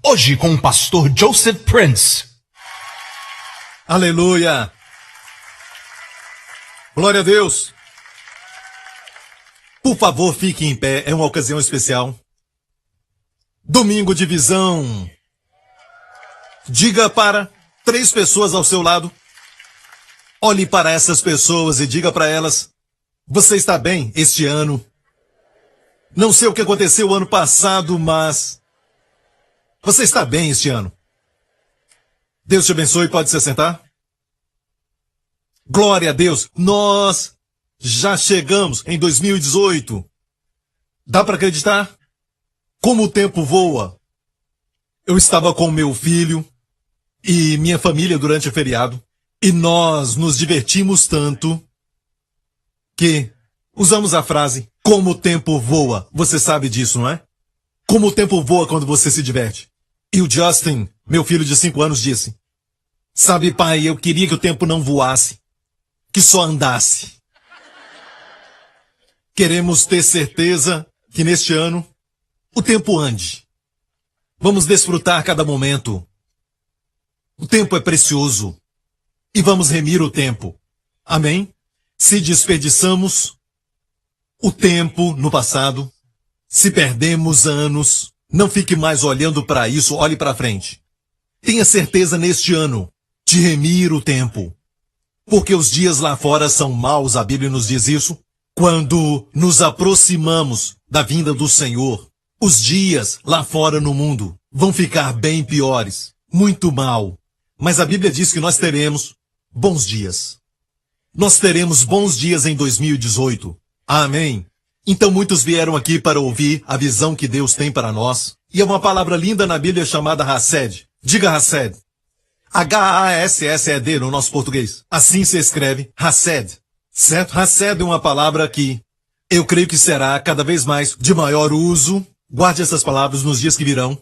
Hoje com o pastor Joseph Prince. Aleluia! Glória a Deus! Por favor, fique em pé, é uma ocasião especial. Domingo de visão. Diga para 3 pessoas ao seu lado. Olhe para essas pessoas e diga para elas: você está bem este ano? Não sei o que aconteceu ano passado, mas você está bem este ano. Deus te abençoe, pode se sentar. Glória a Deus, nós já chegamos em 2018. Dá para acreditar? Como o tempo voa. Eu estava com meu filho e minha família durante o feriado e nós nos divertimos tanto que usamos a frase, como o tempo voa. Você sabe disso, não é? Como o tempo voa quando você se diverte. E o Justin, meu filho de 5 anos, disse: sabe, pai, eu queria que o tempo não voasse, que só andasse. Queremos ter certeza que neste ano o tempo ande. Vamos desfrutar cada momento. O tempo é precioso. E vamos remir o tempo. Amém? Se desperdiçamos o tempo no passado, se perdemos anos, não fique mais olhando para isso, olhe para frente. Tenha certeza neste ano de remir o tempo. Porque os dias lá fora são maus, a Bíblia nos diz isso. Quando nos aproximamos da vinda do Senhor, os dias lá fora no mundo vão ficar bem piores, muito mal. Mas a Bíblia diz que nós teremos bons dias. Nós teremos bons dias em 2018. Amém? Então muitos vieram aqui para ouvir a visão que Deus tem para nós. E é uma palavra linda na Bíblia chamada Hesed. Diga Hesed. H-A-S-S-E-D no nosso português. Assim se escreve Hesed. Certo? Hesed é uma palavra que eu creio que será cada vez mais de maior uso. Guarde essas palavras nos dias que virão.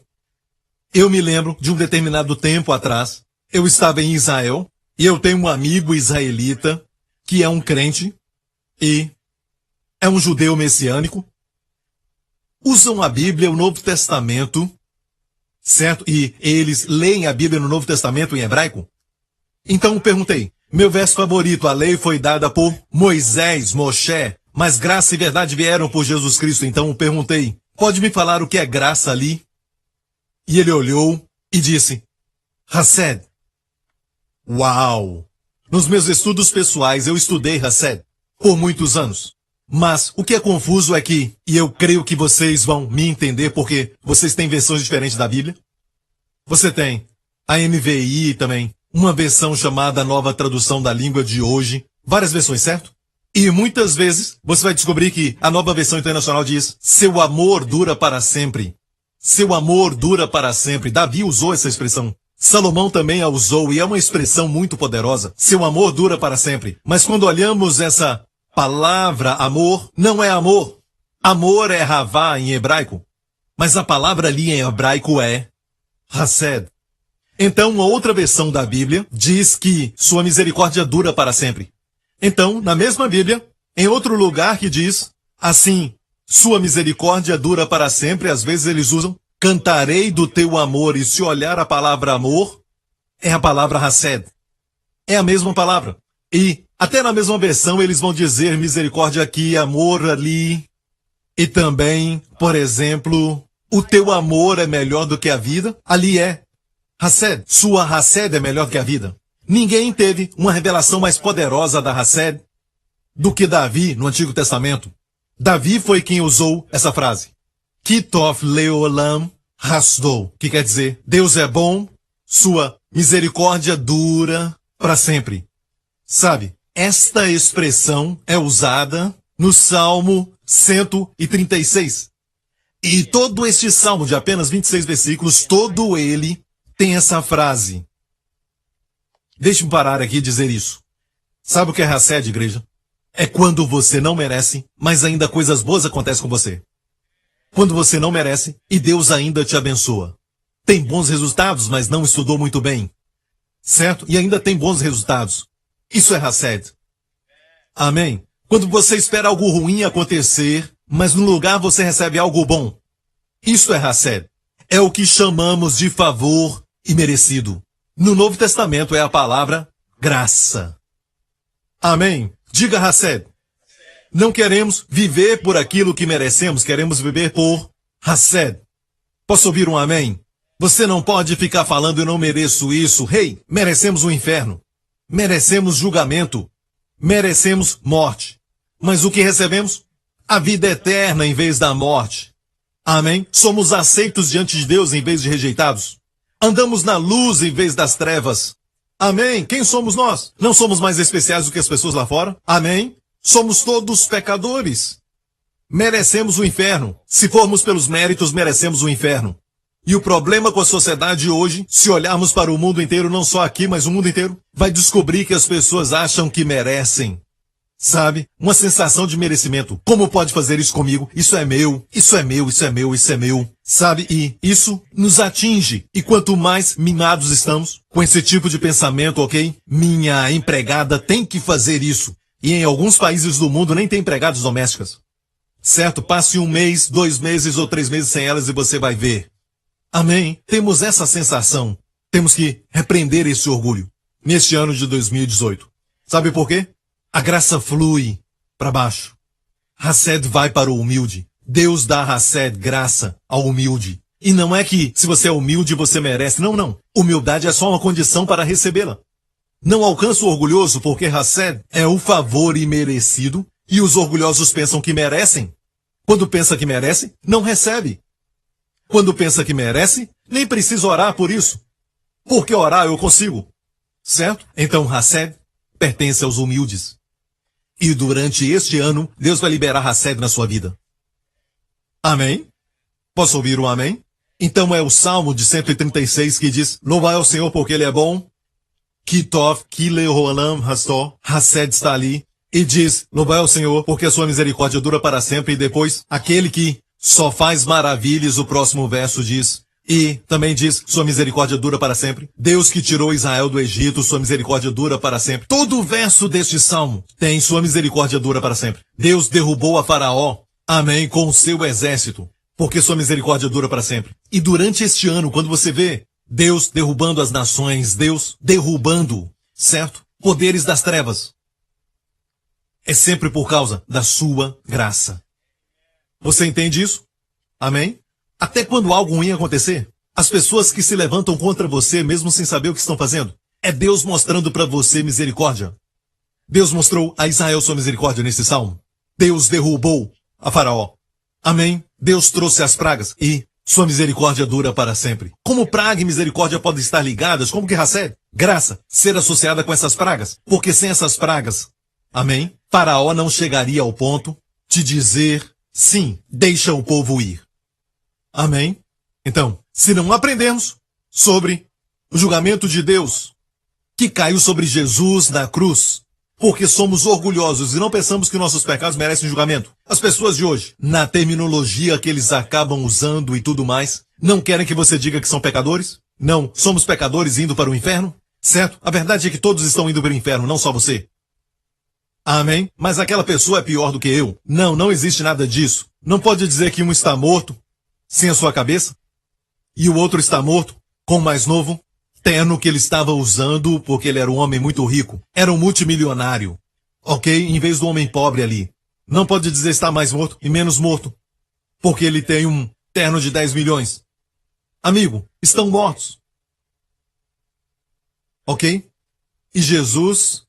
Eu me lembro de um determinado tempo atrás. Eu estava em Israel e eu tenho um amigo israelita que é um crente e é um judeu messiânico. Usam a Bíblia, o Novo Testamento, certo? E eles leem a Bíblia no Novo Testamento em hebraico. Então eu perguntei, meu verso favorito, a lei foi dada por Moisés, Moshe, mas graça e verdade vieram por Jesus Cristo. Então eu perguntei, pode me falar o que é graça ali? E ele olhou e disse, Hesed. Uau! Nos meus estudos pessoais eu estudei Hesed por muitos anos. Mas o que é confuso é que, e eu creio que vocês vão me entender porque vocês têm versões diferentes da Bíblia. Você tem a NVI também, uma versão chamada Nova Tradução da Língua de Hoje, várias versões, certo? E muitas vezes você vai descobrir que a Nova Versão Internacional diz, seu amor dura para sempre. Seu amor dura para sempre. Davi usou essa expressão. Salomão também a usou e é uma expressão muito poderosa. Seu amor dura para sempre. Mas quando olhamos essa palavra amor, não é amor. Amor é havá em hebraico. Mas a palavra ali em hebraico é Hesed. Então, uma outra versão da Bíblia diz que sua misericórdia dura para sempre. Então, na mesma Bíblia, em outro lugar que diz assim, sua misericórdia dura para sempre, às vezes eles usam cantarei do teu amor, e se olhar a palavra amor, é a palavra Hesed. É a mesma palavra. E até na mesma versão eles vão dizer misericórdia aqui, amor ali. E também, por exemplo, o teu amor é melhor do que a vida. Ali é Hesed. Sua Hesed é melhor do que a vida. Ninguém teve uma revelação mais poderosa da Hesed do que Davi no Antigo Testamento. Davi foi quem usou essa frase. Kitov leolam hasdou, que quer dizer, Deus é bom, sua misericórdia dura para sempre. Sabe, esta expressão é usada no Salmo 136. E todo este salmo de apenas 26 versículos, todo ele tem essa frase. Deixe-me parar aqui e dizer isso. Sabe o que é Hesed, igreja? É quando você não merece, mas ainda coisas boas acontecem com você. Quando você não merece e Deus ainda te abençoa. Tem bons resultados, mas não estudou muito bem. Certo? E ainda tem bons resultados. Isso é Hesed. Amém? Quando você espera algo ruim acontecer, mas no lugar você recebe algo bom. Isso é Hesed. é o que chamamos de favor imerecido. No Novo Testamento é a palavra graça. Amém? Diga, Hased. Não queremos viver por aquilo que merecemos, queremos viver por Hased. Posso ouvir um amém? Você não pode ficar falando eu não mereço isso. Hey, merecemos o inferno. Merecemos julgamento. Merecemos morte. Mas o que recebemos? A vida eterna em vez da morte. Amém? Somos aceitos diante de Deus em vez de rejeitados. Andamos na luz em vez das trevas. Amém? Quem somos nós? Não somos mais especiais do que as pessoas lá fora? Amém? Somos todos pecadores. Merecemos o inferno. Se formos pelos méritos, merecemos o inferno. E o problema com a sociedade hoje, se olharmos para o mundo inteiro, não só aqui, mas o mundo inteiro, vai descobrir que as pessoas acham que merecem. Sabe? Uma sensação de merecimento. Como pode fazer isso comigo? Isso é meu, isso é meu, isso é meu, isso é meu. Sabe? E isso nos atinge. E quanto mais mimados estamos com esse tipo de pensamento, ok? Minha empregada tem que fazer isso. E em alguns países do mundo nem tem empregadas domésticas. Certo? Passe 1 mês, 2 meses ou 3 meses sem elas e você vai ver. Amém? Temos essa sensação. Temos que repreender esse orgulho. Neste ano de 2018. Sabe por quê? A graça flui para baixo. Hased vai para o humilde. Deus dá Hased, graça, ao humilde. E não é que se você é humilde você merece. Não, não. Humildade é só uma condição para recebê-la. Não alcança o orgulhoso porque Hased é o favor imerecido e os orgulhosos pensam que merecem. Quando pensa que merece, não recebe. Quando pensa que merece, nem precisa orar por isso. Porque orar eu consigo. Certo? Então Hased pertence aos humildes. E durante este ano, Deus vai liberar Hased na sua vida. Amém? Posso ouvir um amém? Então é o Salmo de 136 que diz, louvai ao Senhor porque Ele é bom. Kitov, Kileholam, Hastor, Hased está ali. E diz, louvai ao Senhor porque a sua misericórdia dura para sempre. E depois, aquele que só faz maravilhas, o próximo verso diz, e também diz, sua misericórdia dura para sempre. Deus que tirou Israel do Egito, sua misericórdia dura para sempre. Todo o verso deste salmo tem sua misericórdia dura para sempre. Deus derrubou a Faraó, amém, com o seu exército, porque sua misericórdia dura para sempre. E durante este ano, quando você vê Deus derrubando as nações, Deus derrubando, certo? Poderes das trevas, é sempre por causa da sua graça. Você entende isso? Amém? Até quando algo ruim acontecer, as pessoas que se levantam contra você, mesmo sem saber o que estão fazendo, é Deus mostrando para você misericórdia. Deus mostrou a Israel sua misericórdia nesse salmo. Deus derrubou a Faraó. Amém? Deus trouxe as pragas e sua misericórdia dura para sempre. Como praga e misericórdia podem estar ligadas? Como que Hased, graça, ser associada com essas pragas? Porque sem essas pragas, amém? Faraó não chegaria ao ponto de dizer, sim, deixa o povo ir. Amém? Então, se não aprendermos sobre o julgamento de Deus que caiu sobre Jesus na cruz, porque somos orgulhosos e não pensamos que nossos pecados merecem julgamento. As pessoas de hoje, na terminologia que eles acabam usando e tudo mais, não querem que você diga que são pecadores? Não, somos pecadores indo para o inferno? Certo? A verdade é que todos estão indo para o inferno, não só você. Amém? Mas aquela pessoa é pior do que eu. Não, não existe nada disso. Não pode dizer que um está morto sem a sua cabeça, e o outro está morto, com o mais novo terno que ele estava usando, porque ele era um homem muito rico. Era um multimilionário, ok? Em vez do homem pobre ali. Não pode dizer está mais morto e menos morto, porque ele tem um terno de 10 milhões. Amigo, estão mortos. Ok? E Jesus,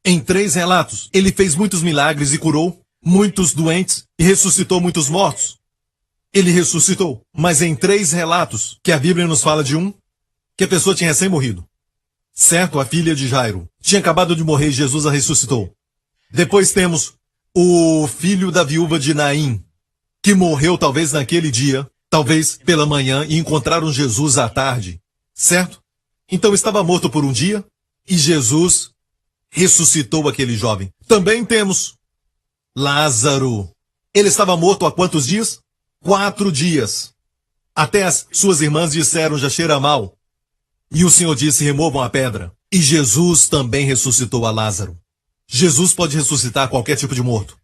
em 3 relatos, ele fez muitos milagres e curou muitos doentes e ressuscitou muitos mortos. Ele ressuscitou, mas em 3 relatos, que a Bíblia nos fala de um, que a pessoa tinha recém-morrido. Certo? A filha de Jairo. Tinha acabado de morrer e Jesus a ressuscitou. Depois temos o filho da viúva de Naim, que morreu talvez naquele dia, talvez pela manhã, e encontraram Jesus à tarde. Certo? Então estava morto por um dia, e Jesus ressuscitou aquele jovem. Também temos Lázaro. Ele estava morto há quantos dias? 4 dias. Até as suas irmãs disseram, já cheira mal. E o Senhor disse, removam a pedra. E Jesus também ressuscitou a Lázaro. Jesus pode ressuscitar qualquer tipo de morto.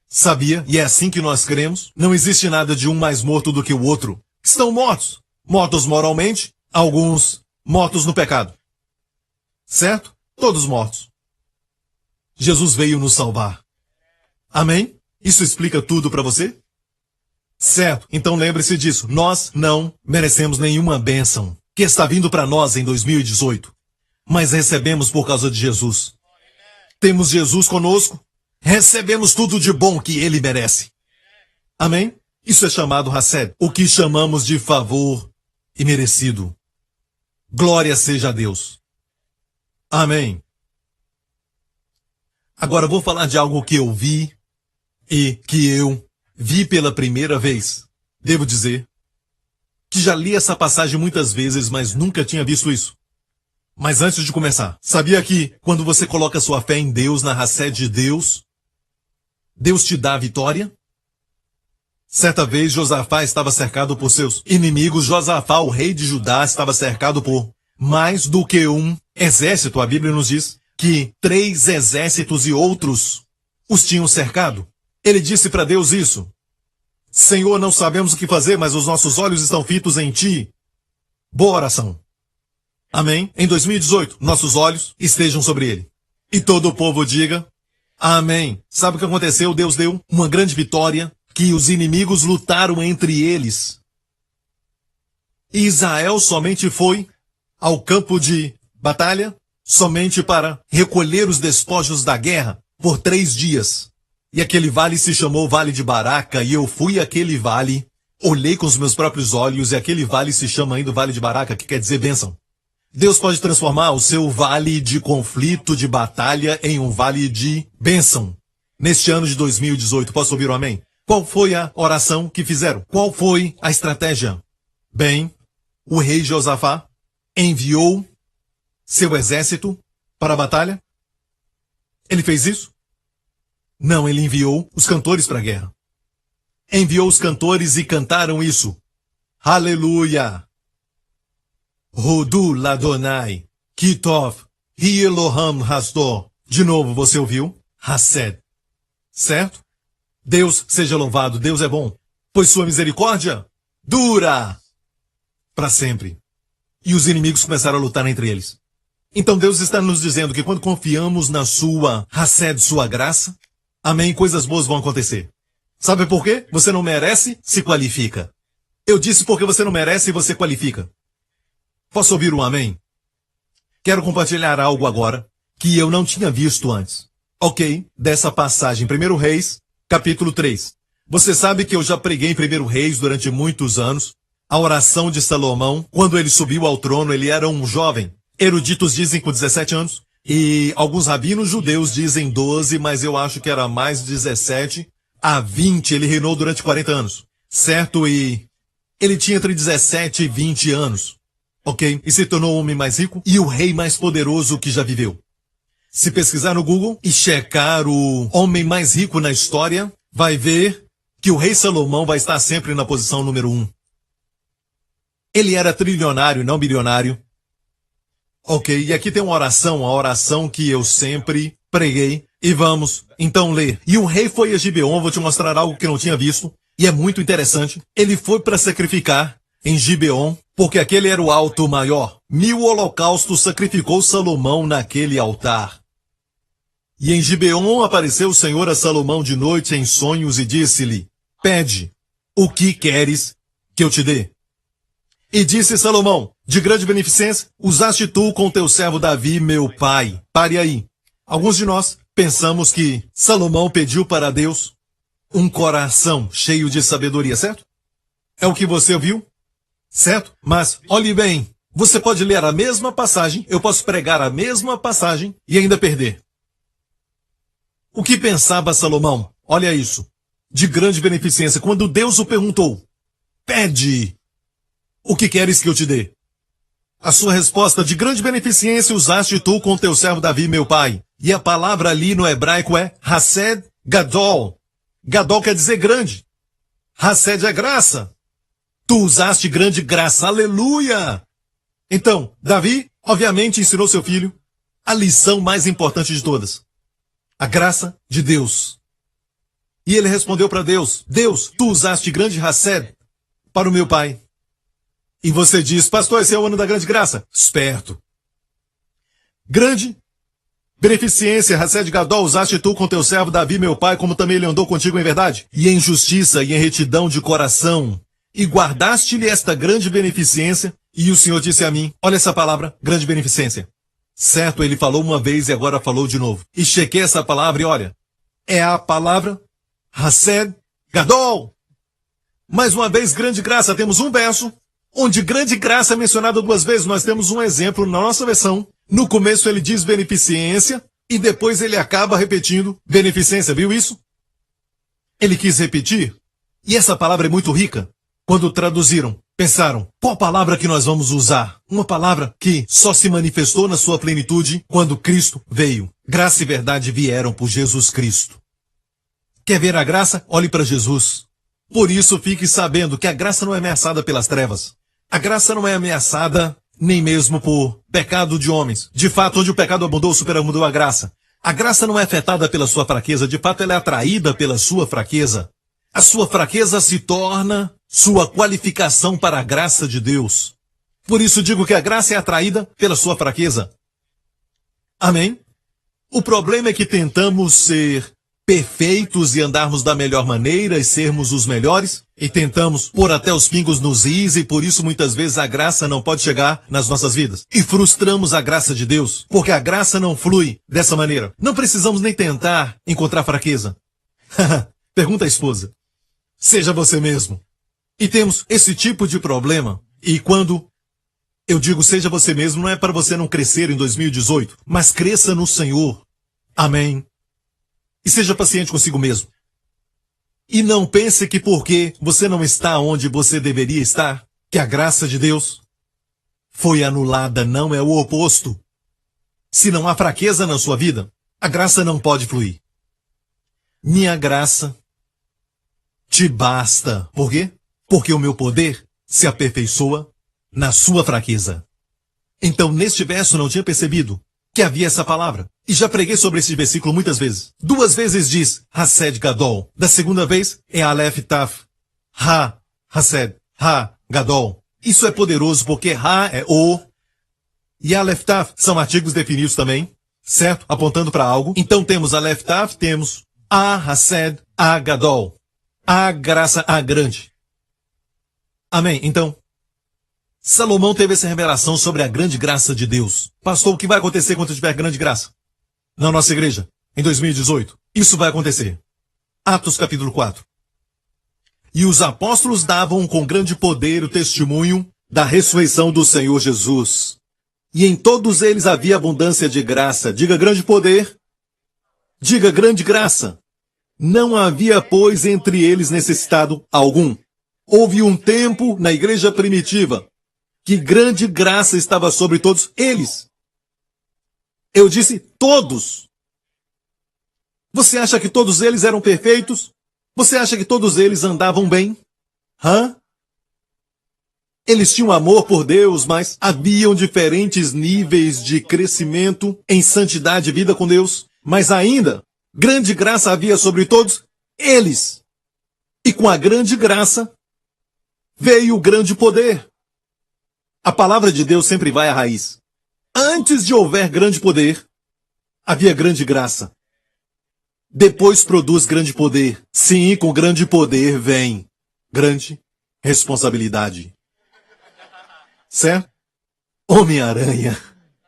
Sabia? E é assim que nós cremos. Não existe nada de um mais morto do que o outro. estão mortos. Mortos moralmente, alguns mortos no pecado. Certo? Todos mortos. Jesus veio nos salvar. Amém? Isso explica tudo para você? Certo, então lembre-se disso. Nós não merecemos nenhuma bênção que está vindo para nós em 2018. Mas recebemos por causa de Jesus. Temos Jesus conosco. Recebemos tudo de bom que Ele merece. Amém? Isso é chamado Hassed, o que chamamos de favor imerecido. Glória seja a Deus. Amém. Agora vou falar de algo que eu vi e que eu vi pela primeira vez. Devo dizer que já li essa passagem muitas vezes, mas nunca tinha visto isso. Mas antes de começar, sabia que quando você coloca sua fé em Deus, na Hassed de Deus, Deus te dá a vitória? Certa vez Josafá estava cercado por seus inimigos. Josafá, o rei de Judá, estava cercado por mais do que um exército. A Bíblia nos diz que 3 exércitos e outros os tinham cercado. Ele disse para Deus isso: Senhor, não sabemos o que fazer, mas os nossos olhos estão fitos em Ti. Boa oração. Amém? Em 2018, nossos olhos estejam sobre Ele. E todo o povo diga amém. Sabe o que aconteceu? Deus deu uma grande vitória, que os inimigos lutaram entre eles. E Israel somente foi ao campo de batalha, somente para recolher os despojos da guerra, por 3 dias. E aquele vale se chamou Vale de Baraca, e eu fui àquele vale, olhei com os meus próprios olhos, e aquele vale se chama ainda Vale de Baraca, que quer dizer bênção. Deus pode transformar o seu vale de conflito, de batalha, em um vale de bênção. Neste ano de 2018, posso ouvir um amém? Qual foi a oração que fizeram? Qual foi a estratégia? Bem, o rei Josafá enviou seu exército para a batalha. Ele fez isso? Não, ele enviou os cantores para a guerra. Enviou os cantores e cantaram isso. Aleluia! Hodu Ladonai, Kitov, Hi Eloham Hasdor. De novo, você ouviu? Hassed. Certo? Deus seja louvado, Deus é bom, pois sua misericórdia dura para sempre. E os inimigos começaram a lutar entre eles. Então Deus está nos dizendo que quando confiamos na sua Hassed, sua graça, amém, coisas boas vão acontecer. Sabe por quê? Você não merece, se qualifica. Eu disse porque você não merece e você qualifica. Posso ouvir um amém? Quero compartilhar algo agora que eu não tinha visto antes. Ok, dessa passagem, 1 Reis, capítulo 3. Você sabe que eu já preguei em 1 Reis durante muitos anos. A oração de Salomão, quando ele subiu ao trono, ele era um jovem. Eruditos dizem com 17 anos. E alguns rabinos judeus dizem 12, mas eu acho que era mais de 17 a 20. Ele reinou durante 40 anos. Certo? E ele tinha entre 17 e 20 anos. Ok? E se tornou o homem mais rico e o rei mais poderoso que já viveu. Se pesquisar no Google e checar o homem mais rico na história, vai ver que o rei Salomão vai estar sempre na posição número 1. Ele era trilionário, não bilionário. Ok, e aqui tem uma oração, a oração que eu sempre preguei. E vamos, então, ler. E o rei foi a Gibeon, vou te mostrar algo que eu não tinha visto. E é muito interessante. Ele foi para sacrificar em Gibeon, porque aquele era o alto maior. 1000 holocaustos sacrificou Salomão naquele altar. E em Gibeon apareceu o Senhor a Salomão de noite em sonhos e disse-lhe: pede, o que queres que eu te dê? E disse Salomão: de grande beneficência, usaste tu com teu servo Davi, meu pai. Pare aí. Alguns de nós pensamos que Salomão pediu para Deus um coração cheio de sabedoria, certo? É o que você ouviu? Certo? Mas, olhe bem, você pode ler a mesma passagem, eu posso pregar a mesma passagem e ainda perder. O que pensava Salomão? Olha isso. De grande beneficência, quando Deus o perguntou: pede, o que queres que eu te dê? A sua resposta: de grande beneficência usaste tu com teu servo Davi, meu pai. E a palavra ali no hebraico é Hassed Gadol. Gadol quer dizer grande. Hassed é graça. Tu usaste grande graça. Aleluia! Então, Davi, obviamente, ensinou seu filho a lição mais importante de todas. A graça de Deus. E ele respondeu para Deus: Deus, tu usaste grande Hassed para o meu pai. E você diz, pastor, esse é o ano da grande graça. Esperto. Grande beneficência, Hesed Gadol, usaste tu com teu servo Davi, meu pai, como também ele andou contigo em verdade, e em justiça e em retidão de coração, e guardaste-lhe esta grande beneficência, e o Senhor disse a mim, olha essa palavra, grande beneficência. Certo, ele falou uma vez e agora falou de novo. E chequei essa palavra e olha, é a palavra Hesed Gadol. Mais uma vez, grande graça, temos um verso, onde grande graça é mencionada duas vezes, nós temos um exemplo na nossa versão. No começo ele diz beneficência e depois ele acaba repetindo beneficência, viu isso? Ele quis repetir e essa palavra é muito rica. Quando traduziram, pensaram, qual palavra que nós vamos usar? Uma palavra que só se manifestou na sua plenitude quando Cristo veio. Graça e verdade vieram por Jesus Cristo. Quer ver a graça? Olhe para Jesus. Por isso fique sabendo que a graça não é ameaçada pelas trevas. A graça não é ameaçada nem mesmo por pecado de homens. De fato, onde o pecado abundou, superabundou a graça. A graça não é afetada pela sua fraqueza, de fato ela é atraída pela sua fraqueza. A sua fraqueza se torna sua qualificação para a graça de Deus. Por isso digo que a graça é atraída pela sua fraqueza. Amém? O problema é que tentamos ser perfeitos e andarmos da melhor maneira e sermos os melhores, e tentamos pôr até os pingos nos is, e por isso muitas vezes a graça não pode chegar nas nossas vidas. E frustramos a graça de Deus, porque a graça não flui dessa maneira. Não precisamos nem tentar encontrar fraqueza. Pergunta à esposa. Seja você mesmo. E temos esse tipo de problema, e quando eu digo seja você mesmo, não é para você não crescer em 2018, mas cresça no Senhor. Amém. E seja paciente consigo mesmo. E não pense que porque você não está onde você deveria estar, que a graça de Deus foi anulada, não é o oposto. Se não há fraqueza na sua vida, a graça não pode fluir. Minha graça te basta. Por quê? Porque o meu poder se aperfeiçoa na sua fraqueza. Então, neste verso não tinha percebido que havia essa palavra. E já preguei sobre esse versículo muitas vezes. Duas vezes diz Hesed Gadol. Da segunda vez é Aleph Taf. Ha, Hesed, Ha, Gadol. Isso é poderoso porque Ha é o e Aleph Taf são artigos definidos também, certo? Apontando para algo. Então temos Aleph Taf, temos A, Hesed, A, Gadol. A graça, A grande. Amém? Então, Salomão teve essa revelação sobre a grande graça de Deus. Pastor, o que vai acontecer quando tiver grande graça? Na nossa igreja, em 2018. Isso vai acontecer. Atos capítulo 4. E os apóstolos davam com grande poder o testemunho da ressurreição do Senhor Jesus. E em todos eles havia abundância de graça. Diga grande poder. Diga grande graça. Não havia, pois, entre eles necessitado algum. Houve um tempo na igreja primitiva que grande graça estava sobre todos eles. Eu disse todos. Você acha que todos eles eram perfeitos? Você acha que todos eles andavam bem? Eles tinham amor por Deus, mas haviam diferentes níveis de crescimento em santidade e vida com Deus. Mas ainda, grande graça havia sobre todos eles. E com a grande graça veio o grande poder. A palavra de Deus sempre vai à raiz. Antes de houver grande poder, havia grande graça. Depois produz grande poder. Sim, com grande poder vem grande responsabilidade. Certo? Homem-Aranha.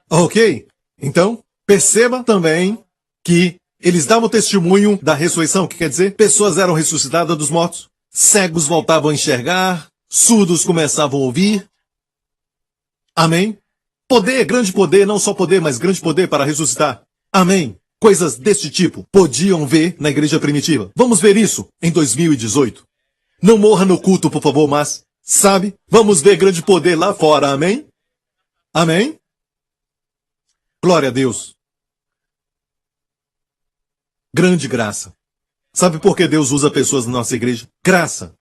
Ok? Então, perceba também que eles davam testemunho da ressurreição, que quer dizer, pessoas eram ressuscitadas dos mortos, cegos voltavam a enxergar, surdos começavam a ouvir. Amém? Poder, grande poder, não só poder, mas grande poder para ressuscitar. Amém? Coisas deste tipo podiam ver na igreja primitiva. Vamos ver isso em 2018. Não morra no culto, por favor, mas, sabe, vamos ver grande poder lá fora. Amém? Amém? Glória a Deus. Grande graça. Sabe por que Deus usa pessoas na nossa igreja? Graça.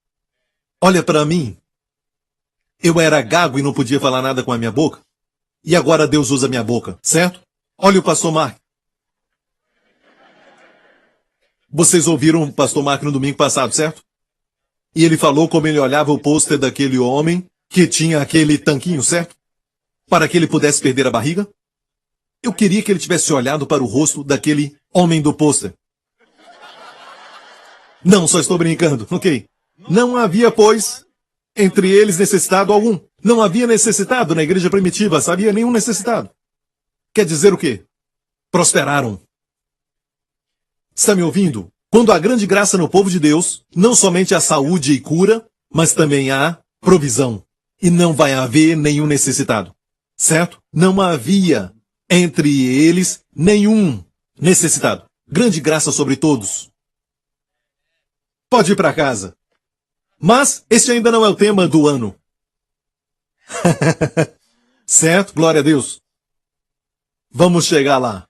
Olha para mim. Eu era gago e não podia falar nada com a minha boca. E agora Deus usa a minha boca, certo? Olha o pastor Mark. Vocês ouviram o pastor Mark no domingo passado, certo? E ele falou como ele olhava o pôster daquele homem que tinha aquele tanquinho, certo? Para que ele pudesse perder a barriga? Eu queria que ele tivesse olhado para o rosto daquele homem do pôster. Não, só estou brincando, ok. Não havia, pois, entre eles necessitado algum. Não havia necessitado na igreja primitiva, sabia? Nenhum necessitado. Quer dizer o quê? Prosperaram. Está me ouvindo? Quando há grande graça no povo de Deus, não somente há saúde e cura, mas também há provisão. E não vai haver nenhum necessitado. Certo? Não havia entre eles nenhum necessitado. Grande graça sobre todos. Pode ir para casa. Mas este ainda não é o tema do ano. Certo? Glória a Deus. Vamos chegar lá.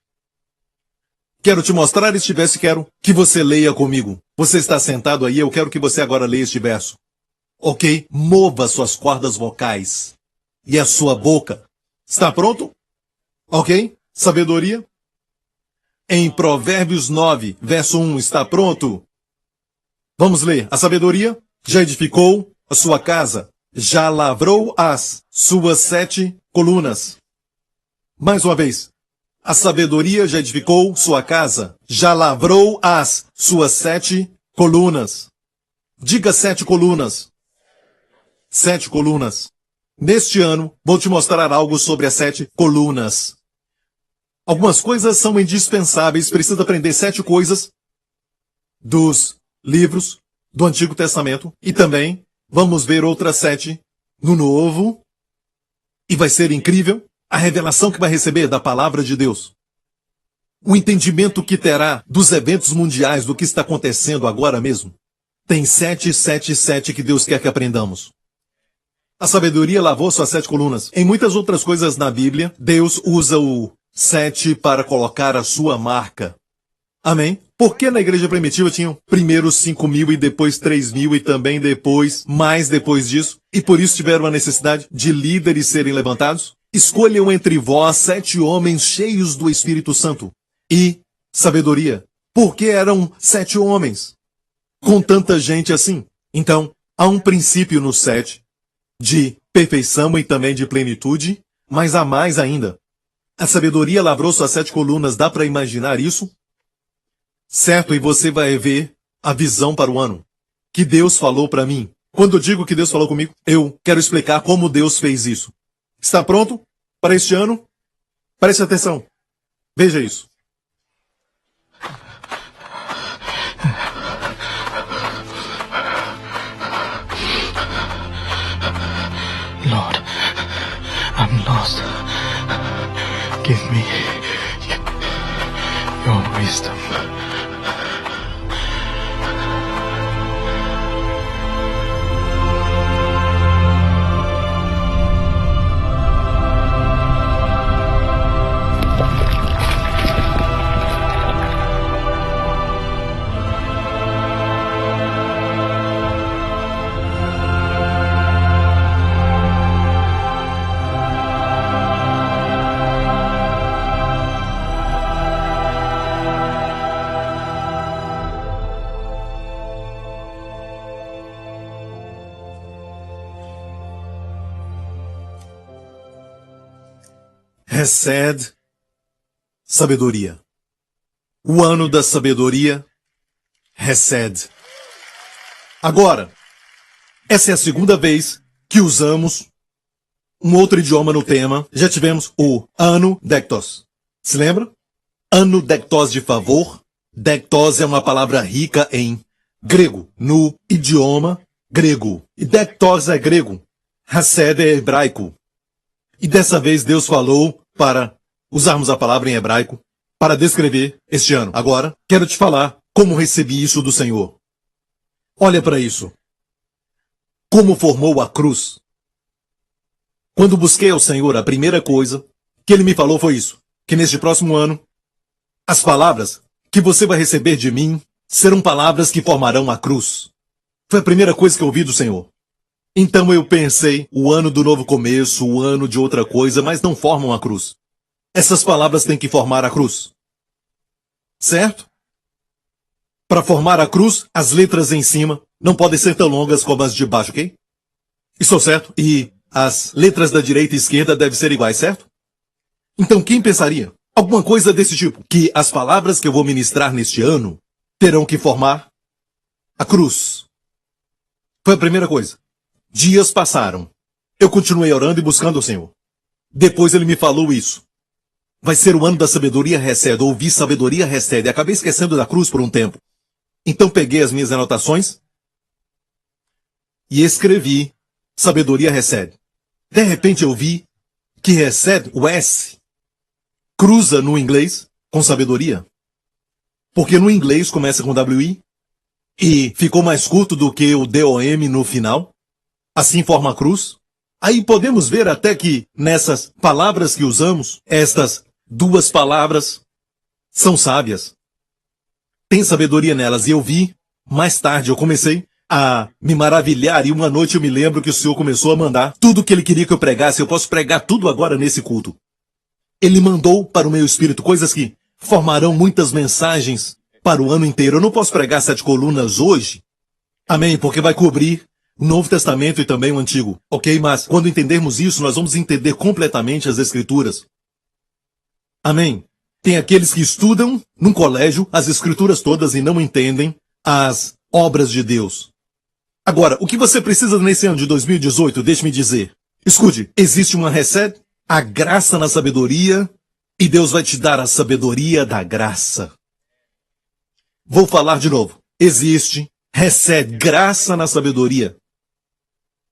Quero te mostrar este verso e quero que você leia comigo. Você está sentado aí, eu quero que você agora leia este verso. Ok? Mova suas cordas vocais e a sua boca. Está pronto? Ok? Sabedoria? Em Provérbios 9, verso 1, está pronto? Vamos ler. A sabedoria já edificou a sua casa, já lavrou as suas 7 colunas. Mais uma vez. A sabedoria já edificou sua casa, já lavrou as suas 7 colunas. Diga 7 colunas. 7 colunas. Neste ano, vou te mostrar algo sobre as 7 colunas. Algumas coisas são indispensáveis, precisa aprender 7 coisas dos livros do Antigo Testamento e também vamos ver outras 7 no Novo. E vai ser incrível a revelação que vai receber da palavra de Deus. O entendimento que terá dos eventos mundiais, do que está acontecendo agora mesmo. Tem 7, 7, 7 que Deus quer que aprendamos. A sabedoria lavou suas 7 colunas. Em muitas outras coisas na Bíblia, Deus usa o 7 para colocar a sua marca. Amém? Por que na igreja primitiva tinham primeiro 5.000 e depois 3.000 e também depois, mais depois disso? E por isso tiveram a necessidade de líderes serem levantados? Escolham entre vós 7 homens cheios do Espírito Santo e sabedoria. Por que eram 7 homens? Com tanta gente assim. Então, há um princípio no 7 de perfeição e também de plenitude, mas há mais ainda. A sabedoria lavrou suas 7 colunas, dá para imaginar isso? Certo, e você vai ver a visão para o ano. Que Deus falou para mim. Quando eu digo que Deus falou comigo, eu quero explicar como Deus fez isso. Está pronto para este ano? Preste atenção. Veja isso. Lord, I'm lost. Give me your wisdom. Hesed, sabedoria. O ano da sabedoria, Hesed. Agora, essa é a segunda vez que usamos um outro idioma no tema. Já tivemos o ano dectos. Se lembra? Ano dectos de favor. Dectos é uma palavra rica em grego, no idioma grego. E dectos é grego. Hesed é hebraico. E dessa vez Deus falou para usarmos a palavra em hebraico para descrever este ano. Agora, quero te falar como recebi isso do Senhor. Olha para isso. Como formou a cruz. Quando busquei ao Senhor, a primeira coisa que Ele me falou foi isso. Que neste próximo ano, as palavras que você vai receber de mim serão palavras que formarão a cruz. Foi a primeira coisa que eu ouvi do Senhor. Então eu pensei, o ano do novo começo, o ano de outra coisa, mas não formam a cruz. Essas palavras têm que formar a cruz. Certo? Para formar a cruz, as letras em cima não podem ser tão longas como as de baixo, ok? Estou certo? E as letras da direita e esquerda devem ser iguais, certo? Então quem pensaria? Alguma coisa desse tipo. Que as palavras que eu vou ministrar neste ano terão que formar a cruz. Foi a primeira coisa. Dias passaram. Eu continuei orando e buscando o Senhor. Depois ele me falou isso. Vai ser o ano da sabedoria recede. Ouvi sabedoria recede. Acabei esquecendo da cruz por um tempo. Então peguei as minhas anotações e escrevi sabedoria recede. De repente eu vi que recede, o S, cruza no inglês com sabedoria. Porque no inglês começa com WI e ficou mais curto do que o DOM no final. Assim forma a cruz. Aí podemos ver até que nessas palavras que usamos, estas duas palavras são sábias. Tem sabedoria nelas. E eu vi, mais tarde eu comecei a me maravilhar e uma noite eu me lembro que o Senhor começou a mandar tudo que Ele queria que eu pregasse. Eu posso pregar tudo agora nesse culto. Ele mandou para o meu espírito coisas que formarão muitas mensagens para o ano inteiro. Eu não posso pregar 7 colunas hoje. Amém, porque vai cobrir o Novo Testamento e também o Antigo. Ok? Mas quando entendermos isso, nós vamos entender completamente as Escrituras. Amém. Tem aqueles que estudam num colégio as Escrituras todas e não entendem as obras de Deus. Agora, o que você precisa nesse ano de 2018, deixe-me dizer. Escute, existe uma recebe, a graça na sabedoria, e Deus vai te dar a sabedoria da graça. Vou falar de novo. Existe, recebe graça na sabedoria.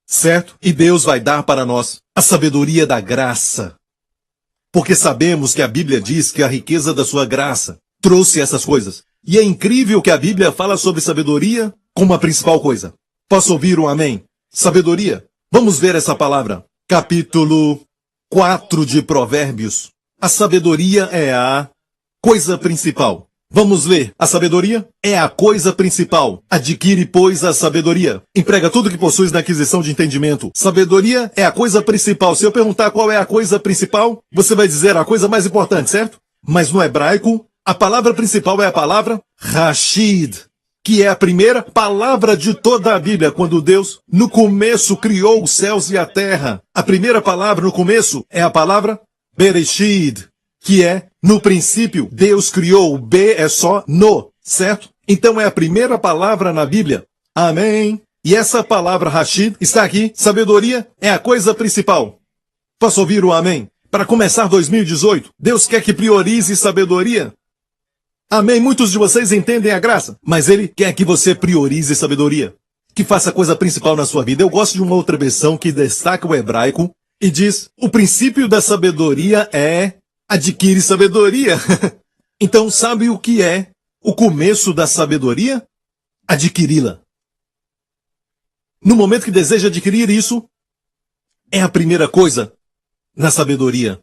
Certo? E Deus vai dar para nós a sabedoria da graça. Porque sabemos que a Bíblia diz que a riqueza da sua graça trouxe essas coisas. E é incrível que a Bíblia fala sobre sabedoria como a principal coisa. Posso ouvir um amém? Sabedoria. Vamos ver essa palavra. Capítulo 4 de Provérbios. A sabedoria é a coisa principal. Vamos ler. A sabedoria é a coisa principal. Adquire, pois, a sabedoria. Emprega tudo que possuis na aquisição de entendimento. Sabedoria é a coisa principal. Se eu perguntar qual é a coisa principal, você vai dizer a coisa mais importante, certo? Mas no hebraico, a palavra principal é a palavra Rashid, que é a primeira palavra de toda a Bíblia. Quando Deus, no começo, criou os céus e a terra, a primeira palavra no começo é a palavra Bereshit, que é, no princípio, Deus criou. O B é só no, certo? Então é a primeira palavra na Bíblia. Amém. E essa palavra Rashid está aqui. Sabedoria é a coisa principal. Posso ouvir o amém? Para começar 2018, Deus quer que priorize sabedoria. Amém. Muitos de vocês entendem a graça, mas Ele quer que você priorize sabedoria. Que faça a coisa principal na sua vida. Eu gosto de uma outra versão que destaca o hebraico e diz: o princípio da sabedoria é adquire sabedoria. Então, sabe o que é o começo da sabedoria? Adquiri-la. No momento que deseja adquirir isso, é a primeira coisa na sabedoria.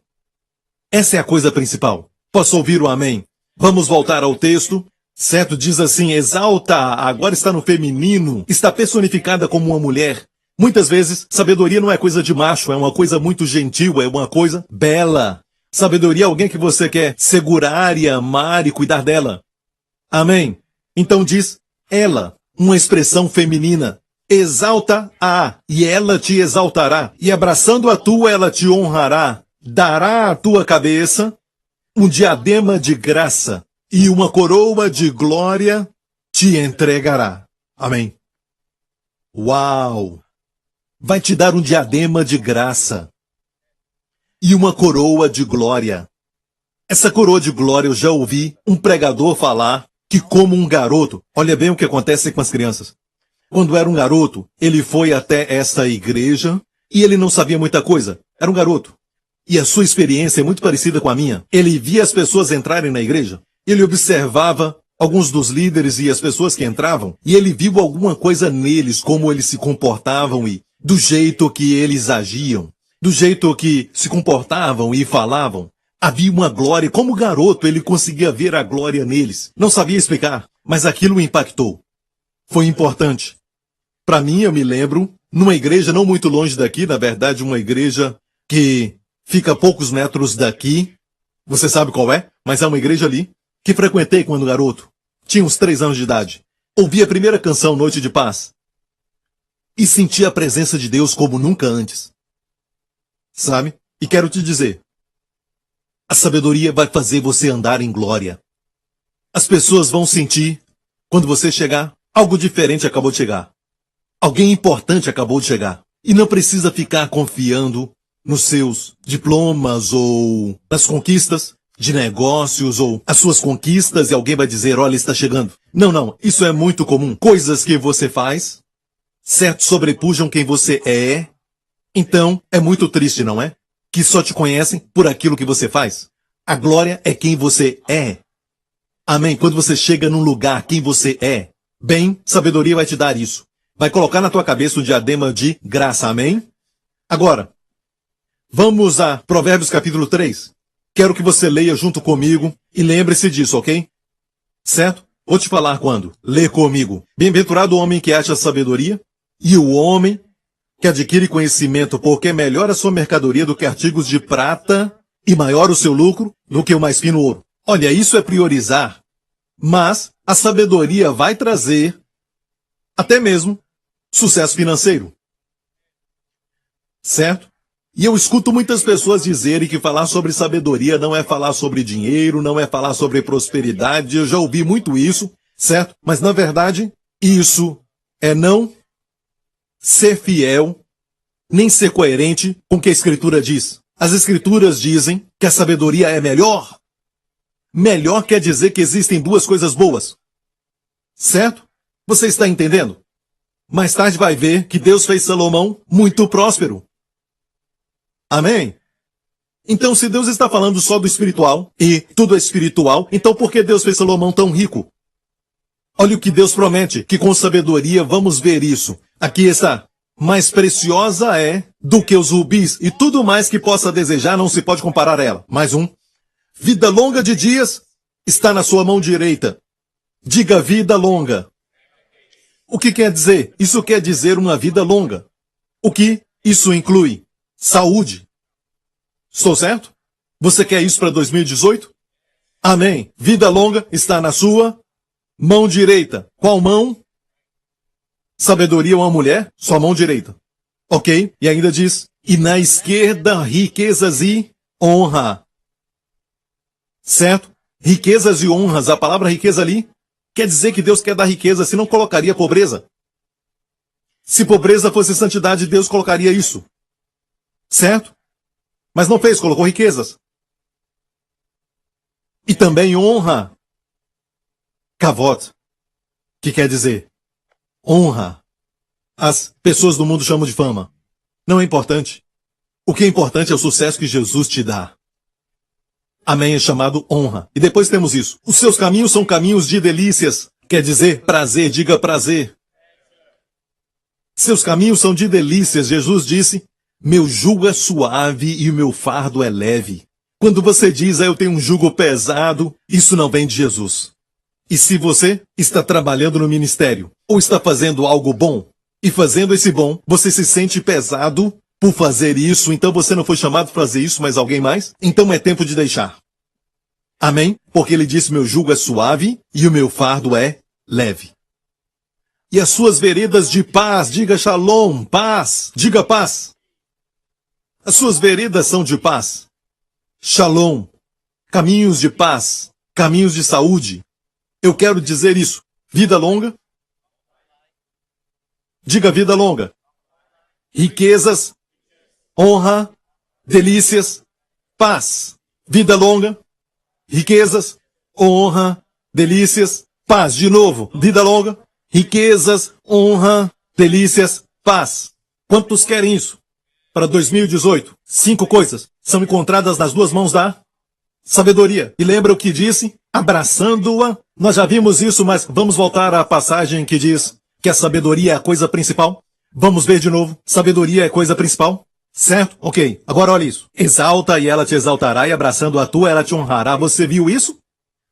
Essa é a coisa principal. Posso ouvir o amém? Vamos voltar ao texto. Certo? Diz assim: exalta, agora está no feminino, está personificada como uma mulher. Muitas vezes, sabedoria não é coisa de macho, é uma coisa muito gentil, é uma coisa bela. Sabedoria é alguém que você quer segurar e amar e cuidar dela. Amém? Então diz ela, uma expressão feminina. Exalta a, e ela te exaltará. E abraçando a tua, ela te honrará. Dará à tua cabeça um diadema de graça e uma coroa de glória te entregará. Amém? Uau! Vai te dar um diadema de graça e uma coroa de glória. Essa coroa de glória eu já ouvi um pregador falar que, como um garoto, olha bem o que acontece com as crianças. Quando era um garoto, ele foi até essa igreja e ele não sabia muita coisa. Era um garoto. E a sua experiência é muito parecida com a minha. Ele via as pessoas entrarem na igreja, ele observava alguns dos líderes e as pessoas que entravam, e ele viu alguma coisa neles, como eles se comportavam e do jeito que eles agiam, do jeito que se comportavam e falavam. Havia uma glória. Como garoto, ele conseguia ver a glória neles. Não sabia explicar, mas aquilo o impactou. Foi importante. Para mim, eu me lembro, numa igreja não muito longe daqui, na verdade, uma igreja que fica a poucos metros daqui. Você sabe qual é? Mas é uma igreja ali que frequentei quando garoto. Tinha uns 3 anos de idade. Ouvi a primeira canção, Noite de Paz. e sentir a presença de Deus como nunca antes. Sabe? E quero te dizer, a sabedoria vai fazer você andar em glória. As pessoas vão sentir, quando você chegar, algo diferente acabou de chegar. Alguém importante acabou de chegar. E não precisa ficar confiando nos seus diplomas ou nas conquistas de negócios ou as suas conquistas e alguém vai dizer, olha, está chegando. Não, não, isso é muito comum. Coisas que você faz, certo, sobrepujam quem você é. Então, é muito triste, não é? Que só te conhecem por aquilo que você faz. A glória é quem você é. Amém? Quando você chega num lugar, quem você é. Bem, sabedoria vai te dar isso. Vai colocar na tua cabeça o diadema de graça. Amém? Agora, vamos a Provérbios capítulo 3. Quero que você leia junto comigo e lembre-se disso, ok? Certo? Vou te falar quando. Lê comigo. Bem-aventurado o homem que acha sabedoria e o homem que adquire conhecimento, porque é melhor a sua mercadoria do que artigos de prata e maior o seu lucro do que o mais fino ouro. Olha, isso é priorizar, mas a sabedoria vai trazer até mesmo sucesso financeiro. Certo? E eu escuto muitas pessoas dizerem que falar sobre sabedoria não é falar sobre dinheiro, não é falar sobre prosperidade. Eu já ouvi muito isso, certo? Mas na verdade, isso é não ser fiel, nem ser coerente com o que a Escritura diz. As Escrituras dizem que a sabedoria é melhor. Melhor quer dizer que existem duas coisas boas. Certo? Você está entendendo? Mais tarde vai ver que Deus fez Salomão muito próspero. Amém? Então, se Deus está falando só do espiritual, e tudo é espiritual, então por que Deus fez Salomão tão rico? Olha o que Deus promete, que com sabedoria vamos ver isso. Aqui está. Mais preciosa é do que os rubis, e tudo mais que possa desejar não se pode comparar a ela. Mais um. Vida longa de dias está na sua mão direita. Diga vida longa. O que quer dizer? Isso quer dizer uma vida longa. O que isso inclui? Saúde. Estou certo? Você quer isso para 2018? Amém. Vida longa está na sua mão direita. Qual mão? Sabedoria uma mulher? Sua mão direita. Ok? E ainda diz, e na esquerda riquezas e honra. Certo? Riquezas e honras. A palavra riqueza ali quer dizer que Deus quer dar riqueza, senão colocaria pobreza. Se pobreza fosse santidade, Deus colocaria isso. Certo? Mas não fez, colocou riquezas. E também honra. Kavod. Que quer dizer honra. As pessoas do mundo chamam de fama. Não é importante. O que é importante é o sucesso que Jesus te dá. Amém é chamado honra. E depois temos isso. Os seus caminhos são caminhos de delícias. Quer dizer prazer, diga prazer. Seus caminhos são de delícias. Jesus disse, meu jugo é suave e o meu fardo é leve. Quando você diz, eu tenho um jugo pesado, isso não vem de Jesus. E se você está trabalhando no ministério, ou está fazendo algo bom, e fazendo esse bom, você se sente pesado por fazer isso, então você não foi chamado para fazer isso, mas alguém mais? Então é tempo de deixar. Amém? Porque ele disse, meu jugo é suave e o meu fardo é leve. E as suas veredas de paz, diga shalom, paz, diga paz. As suas veredas são de paz. Shalom, caminhos de paz, caminhos de saúde. Eu quero dizer isso. Vida longa. Diga vida longa. Riquezas, honra, delícias, paz. Vida longa, riquezas, honra, delícias, paz. De novo, vida longa, riquezas, honra, delícias, paz. Quantos querem isso? Para 2018, 5 coisas são encontradas nas duas mãos da sabedoria. E lembra o que disse? Abraçando-a. Nós já vimos isso, mas vamos voltar à passagem que diz que a sabedoria é a coisa principal. Vamos ver de novo. Sabedoria é a coisa principal. Certo? Ok. Agora olha isso. Exalta e ela te exaltará, e abraçando a tua, ela te honrará. Você viu isso?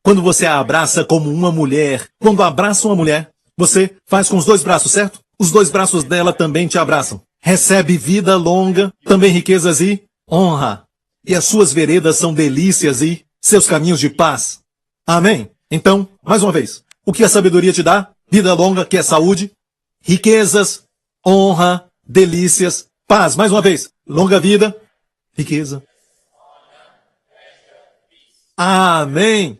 Quando você a abraça como uma mulher, quando abraça uma mulher, você faz com os dois braços, certo? Os dois braços dela também te abraçam. Recebe vida longa, também riquezas e honra. E as suas veredas são delícias e seus caminhos de paz. Amém? Então, mais uma vez, o que a sabedoria te dá? Vida longa, que é saúde, riquezas, honra, delícias, paz. Mais uma vez, longa vida, riqueza. Amém.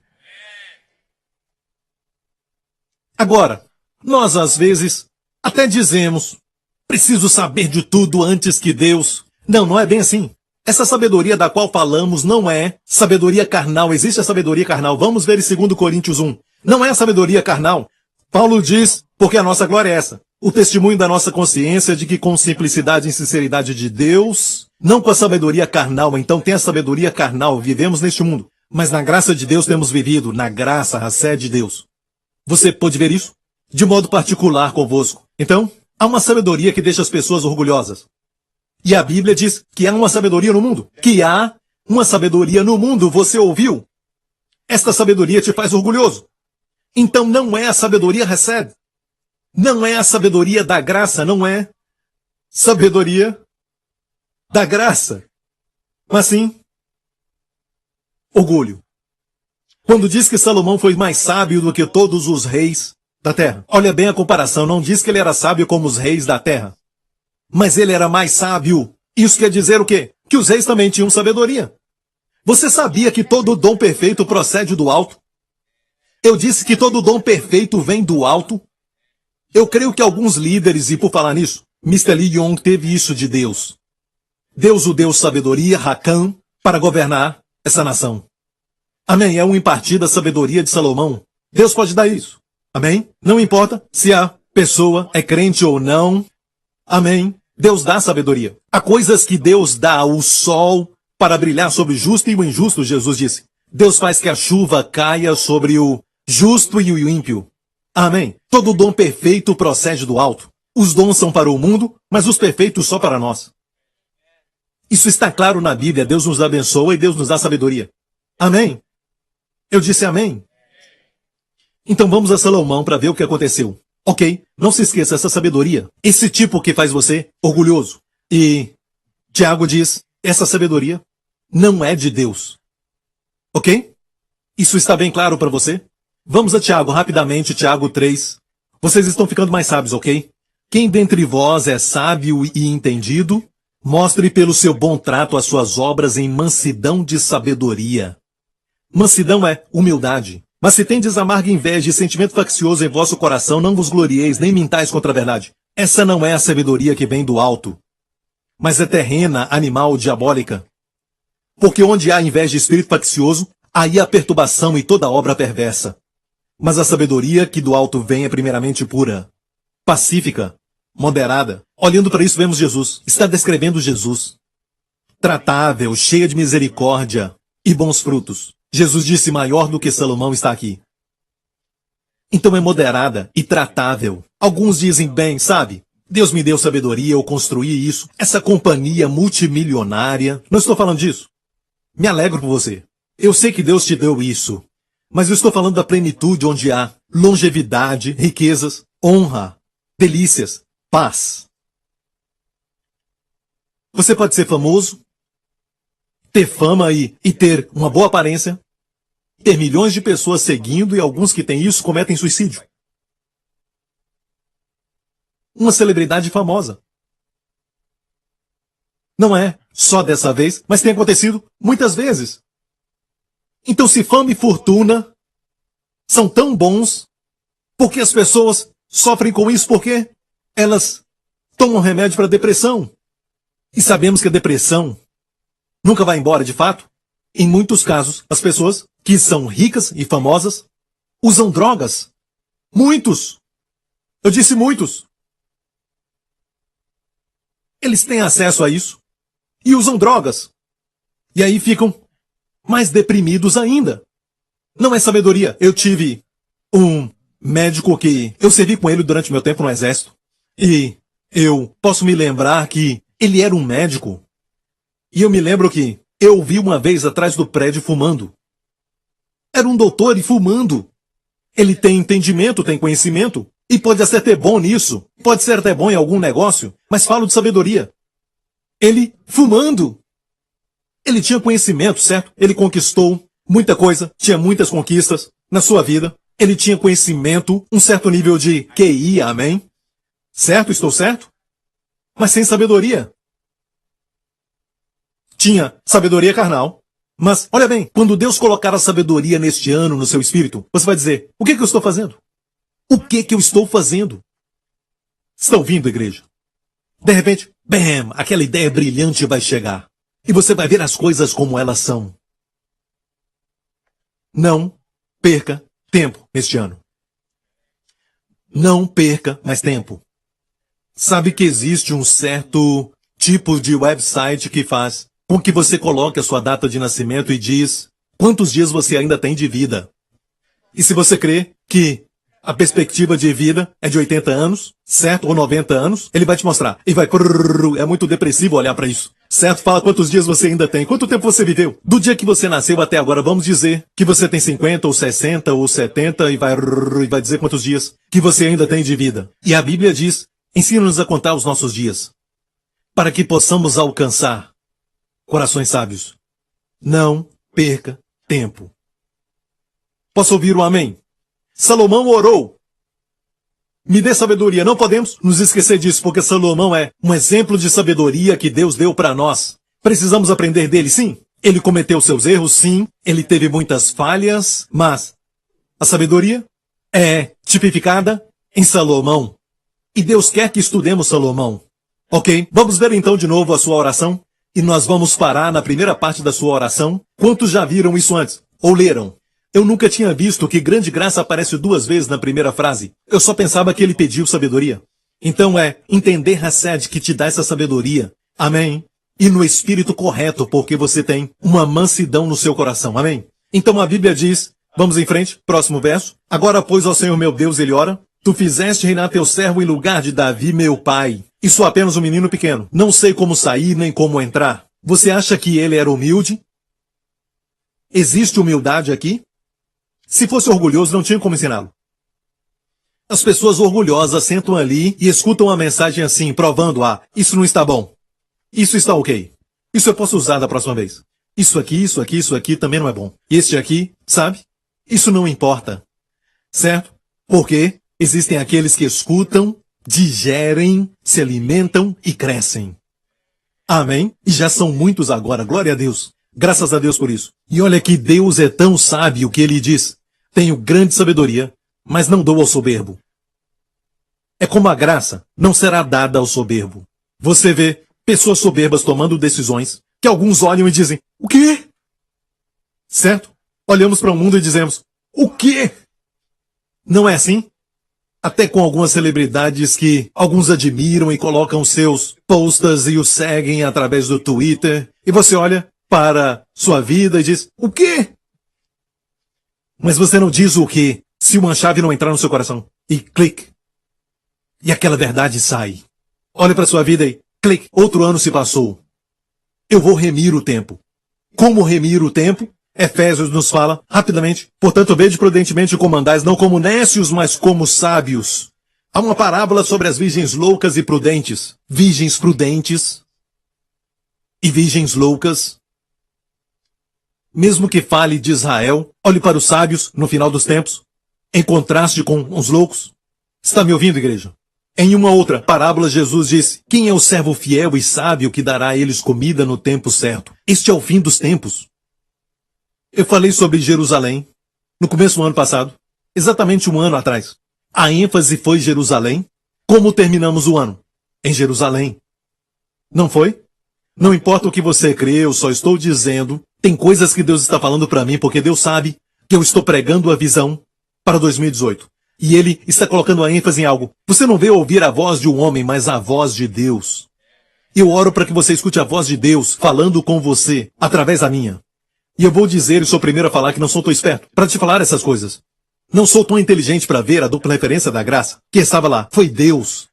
Agora, nós às vezes até dizemos, preciso saber de tudo antes que Deus. Não, não é bem assim. Essa sabedoria da qual falamos não é sabedoria carnal. Existe a sabedoria carnal. Vamos ver em 2 Coríntios 1. Não é a sabedoria carnal. Paulo diz, porque a nossa glória é essa. O testemunho da nossa consciência de que com simplicidade e sinceridade de Deus, não com a sabedoria carnal. Então tem a sabedoria carnal. Vivemos neste mundo. Mas na graça de Deus temos vivido. Na graça, a sede de Deus. Você pode ver isso? De modo particular convosco. Então, há uma sabedoria que deixa as pessoas orgulhosas. E a Bíblia diz que há uma sabedoria no mundo. Que há uma sabedoria no mundo. Você ouviu? Esta sabedoria te faz orgulhoso. Então não é a sabedoria recebe. Não é a sabedoria da graça. Não é sabedoria da graça. Mas sim orgulho. Quando diz que Salomão foi mais sábio do que todos os reis da terra. Olha bem a comparação. Não diz que ele era sábio como os reis da terra. Mas ele era mais sábio. Isso quer dizer o quê? Que os reis também tinham sabedoria. Você sabia que todo dom perfeito procede do alto? Eu disse que todo dom perfeito vem do alto. Eu creio que alguns líderes, e por falar nisso, Mr. Lee Young teve isso de Deus. Deus o deu sabedoria, Hakam, para governar essa nação. Amém? É um impartir da sabedoria de Salomão. Deus pode dar isso. Amém? Não importa se a pessoa é crente ou não. Amém? Deus dá sabedoria. Há coisas que Deus dá o sol para brilhar sobre o justo e o injusto, Jesus disse. Deus faz que a chuva caia sobre o justo e o ímpio. Amém? Todo dom perfeito procede do alto. Os dons são para o mundo, mas os perfeitos só para nós. Isso está claro na Bíblia. Deus nos abençoa e Deus nos dá sabedoria. Amém? Eu disse amém. Então vamos a Salomão para ver o que aconteceu. Ok, não se esqueça essa sabedoria. Esse tipo que faz você orgulhoso. E Tiago diz, essa sabedoria não é de Deus. Ok? Isso está bem claro para você? Vamos a Tiago rapidamente, Tiago 3. Vocês estão ficando mais sábios, ok? Quem dentre vós é sábio e entendido, mostre pelo seu bom trato as suas obras em mansidão de sabedoria. Mansidão é humildade. Mas se tendes amarga inveja e sentimento faccioso em vosso coração, não vos glorieis, nem mintais contra a verdade. Essa não é a sabedoria que vem do alto, mas é terrena, animal, diabólica. Porque onde há inveja e espírito faccioso, aí há perturbação e toda obra perversa. Mas a sabedoria que do alto vem é primeiramente pura, pacífica, moderada. Olhando para isso, vemos Jesus. Está descrevendo Jesus. Tratável, cheia de misericórdia e bons frutos. Jesus disse, maior do que Salomão está aqui. Então é moderada e tratável. Alguns dizem, bem, sabe, Deus me deu sabedoria, eu construí isso. Essa companhia multimilionária. Não estou falando disso. Me alegro por você. Eu sei que Deus te deu isso. Mas eu estou falando da plenitude onde há longevidade, riquezas, honra, delícias, paz. Você pode ser famoso, ter fama e ter uma boa aparência, ter milhões de pessoas seguindo e alguns que têm isso cometem suicídio. Uma celebridade famosa. Não é só dessa vez, mas tem acontecido muitas vezes. Então, se fama e fortuna são tão bons, por que as pessoas sofrem com isso? Porque elas tomam remédio para depressão. E sabemos que a depressão nunca vai embora de fato. Em muitos casos, as pessoas que são ricas e famosas usam drogas. Muitos. Eu disse muitos. Eles têm acesso a isso e usam drogas. E aí ficam mais deprimidos ainda. Não é sabedoria. Eu tive um médico que eu servi com ele durante meu tempo no exército. E eu posso me lembrar que ele era um médico. E eu me lembro que eu o vi uma vez atrás do prédio fumando. Era um doutor e fumando. Ele tem entendimento, tem conhecimento. E pode até ser bom nisso. Pode ser até bom em algum negócio. Mas falo de sabedoria. Ele fumando. Ele tinha conhecimento, certo? Ele conquistou muita coisa. Tinha muitas conquistas na sua vida. Ele tinha conhecimento, um certo nível de QI, amém? Certo? Estou certo? mas sem sabedoria. Tinha sabedoria carnal. Mas, olha bem, quando Deus colocar a sabedoria neste ano no seu espírito, você vai dizer, o que eu estou fazendo? O que eu estou fazendo? Estão ouvindo, igreja? De repente, bam, aquela ideia brilhante vai chegar. E você vai ver as coisas como elas são. Não perca tempo neste ano. Não perca mais tempo. Sabe que existe um certo tipo de website que faz com que você coloque a sua data de nascimento e diz quantos dias você ainda tem de vida. E se você crê que a perspectiva de vida é de 80 anos, certo? Ou 90 anos, ele vai te mostrar. E vai... É muito depressivo olhar para isso. Certo? Fala quantos dias você ainda tem. Quanto tempo você viveu? Do dia que você nasceu até agora, vamos dizer que você tem 50, ou 60, ou 70, e vai dizer quantos dias que você ainda tem de vida. E a Bíblia diz, ensina-nos a contar os nossos dias, para que possamos alcançar corações sábios. Não perca tempo. Posso ouvir o amém? Salomão orou. Me dê sabedoria. Não podemos nos esquecer disso, porque Salomão é um exemplo de sabedoria que Deus deu para nós. Precisamos aprender dele, sim. Ele cometeu seus erros, sim. Ele teve muitas falhas, mas a sabedoria é tipificada em Salomão. E Deus quer que estudemos Salomão. Ok? Vamos ver então de novo a sua oração. E nós vamos parar na primeira parte da sua oração. Quantos já viram isso antes? Ou leram? Eu nunca tinha visto que grande graça aparece 2 vezes na primeira frase. Eu só pensava que ele pediu sabedoria. Então é entender Hesed que te dá essa sabedoria. Amém? E no espírito correto, porque você tem uma mansidão no seu coração. Amém? Então a Bíblia diz, vamos em frente, próximo verso. Agora, pois, ó Senhor meu Deus, ele ora, tu fizeste reinar teu servo em lugar de Davi, meu pai. E sou apenas um menino pequeno. Não sei como sair nem como entrar. Você acha que ele era humilde? Existe humildade aqui? Se fosse orgulhoso, não tinha como ensiná-lo. As pessoas orgulhosas sentam ali e escutam a mensagem assim, provando, isso não está bom. Isso está ok. Isso eu posso usar da próxima vez. Isso aqui também não é bom. Este aqui, sabe? Isso não importa. Certo? Porque existem aqueles que escutam, digerem, se alimentam e crescem. Amém? E já são muitos agora, glória a Deus. Graças a Deus por isso. E olha que Deus é tão sábio que ele diz, tenho grande sabedoria, mas não dou ao soberbo. É como a graça não será dada ao soberbo. Você vê pessoas soberbas tomando decisões que alguns olham e dizem, o quê? Certo? Olhamos para o mundo e dizemos, o quê? Não é assim? Até com algumas celebridades que alguns admiram e colocam seus posts e os seguem através do Twitter. E você olha para sua vida e diz, o quê? Mas você não diz o quê se uma chave não entrar no seu coração. E clique. E aquela verdade sai. Olha para sua vida e clique. Outro ano se passou. Eu vou remir o tempo. Como remir o tempo? Efésios nos fala, rapidamente, portanto, vede prudentemente como andais, não como nécios, mas como sábios. Há uma parábola sobre as virgens loucas e prudentes. Virgens prudentes e virgens loucas. Mesmo que fale de Israel, olhe para os sábios no final dos tempos, em contraste com os loucos. Está me ouvindo, igreja? Em uma outra parábola, Jesus disse, quem é o servo fiel e sábio que dará a eles comida no tempo certo? Este é o fim dos tempos. Eu falei sobre Jerusalém no começo do ano passado, exatamente 1 ano atrás. A ênfase foi Jerusalém. Como terminamos o ano? Em Jerusalém. Não foi? Não importa o que você crê, eu só estou dizendo, tem coisas que Deus está falando para mim, porque Deus sabe que eu estou pregando a visão para 2018. E Ele está colocando a ênfase em algo. Você não veio ouvir a voz de um homem, mas a voz de Deus. Eu oro para que você escute a voz de Deus falando com você, através da minha. E eu vou dizer, e sou o primeiro a falar que não sou tão esperto para te falar essas coisas. Não sou tão inteligente para ver a dupla referência da graça. Quem estava lá foi Deus.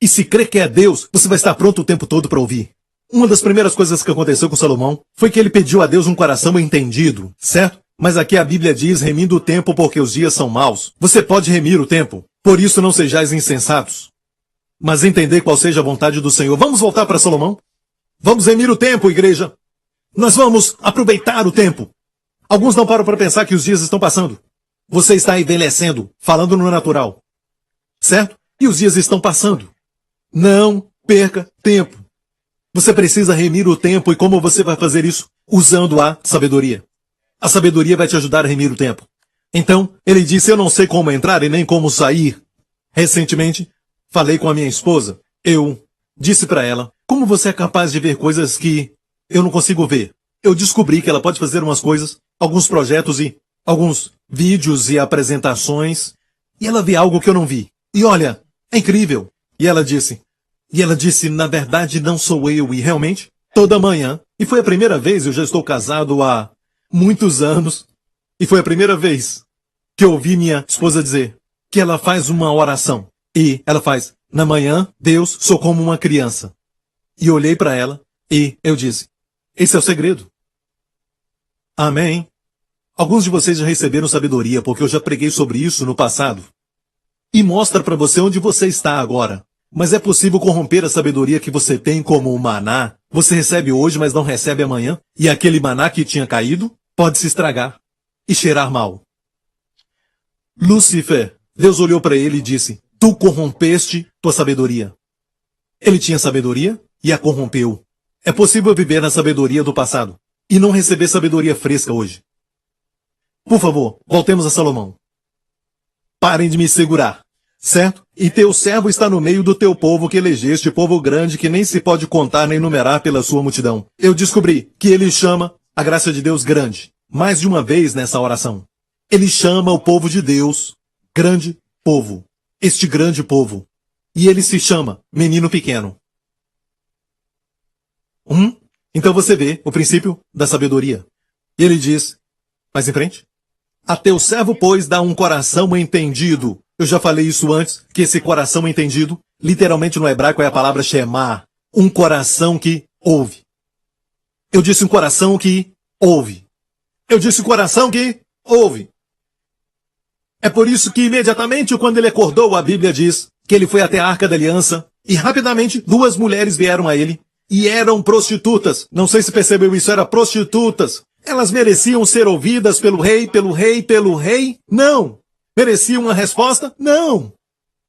E se crê que é Deus, você vai estar pronto o tempo todo para ouvir. Uma das primeiras coisas que aconteceu com Salomão foi que ele pediu a Deus um coração entendido, certo? Mas aqui a Bíblia diz, remindo o tempo porque os dias são maus. Você pode remir o tempo, por isso não sejais insensatos. Mas entender qual seja a vontade do Senhor. Vamos voltar para Salomão? Vamos remir o tempo, igreja. Nós vamos aproveitar o tempo. Alguns não param para pensar que os dias estão passando. Você está envelhecendo, falando no natural. Certo? E os dias estão passando. Não perca tempo. Você precisa remir o tempo, e como você vai fazer isso? Usando a sabedoria. A sabedoria vai te ajudar a remir o tempo. Então, ele disse, eu não sei como entrar e nem como sair. Recentemente, falei com a minha esposa. Eu disse para ela, como você é capaz de ver coisas que eu não consigo ver? Eu descobri que ela pode fazer umas coisas, alguns projetos e alguns vídeos e apresentações, e ela vê algo que eu não vi. E olha, é incrível. E ela disse, na verdade não sou eu, e realmente, toda manhã, e foi a primeira vez, eu já estou casado há muitos anos, e foi a primeira vez que eu ouvi minha esposa dizer que ela faz uma oração. E ela faz, na manhã, Deus, sou como uma criança. E eu olhei para ela e eu disse, esse é o segredo. Amém. Alguns de vocês já receberam sabedoria porque eu já preguei sobre isso no passado. E mostra para você onde você está agora. Mas é possível corromper a sabedoria que você tem como o maná. Você recebe hoje, mas não recebe amanhã. E aquele maná que tinha caído pode se estragar e cheirar mal. Lúcifer, Deus olhou para ele e disse, tu corrompeste tua sabedoria. Ele tinha sabedoria e a corrompeu. É possível viver na sabedoria do passado e não receber sabedoria fresca hoje. Por favor, voltemos a Salomão. Parem de me segurar, certo? E teu servo está no meio do teu povo que elegeste, povo grande que nem se pode contar nem numerar pela sua multidão. Eu descobri que ele chama a graça de Deus grande, mais de uma vez nessa oração. Ele chama o povo de Deus grande povo, este grande povo. E ele se chama menino pequeno. Então você vê o princípio da sabedoria. E ele diz, mais em frente, a teu servo, pois, dá um coração entendido. Eu já falei isso antes, que esse coração entendido, literalmente no hebraico é a palavra shema, um coração que ouve. Eu disse um coração que ouve. Eu disse um coração que ouve. É por isso que imediatamente quando ele acordou, a Bíblia diz que ele foi até a Arca da Aliança e rapidamente duas mulheres vieram a ele e eram prostitutas. Não sei se percebeu isso, eram prostitutas. Elas mereciam ser ouvidas pelo rei, pelo rei, pelo rei? Não. Mereciam uma resposta? Não.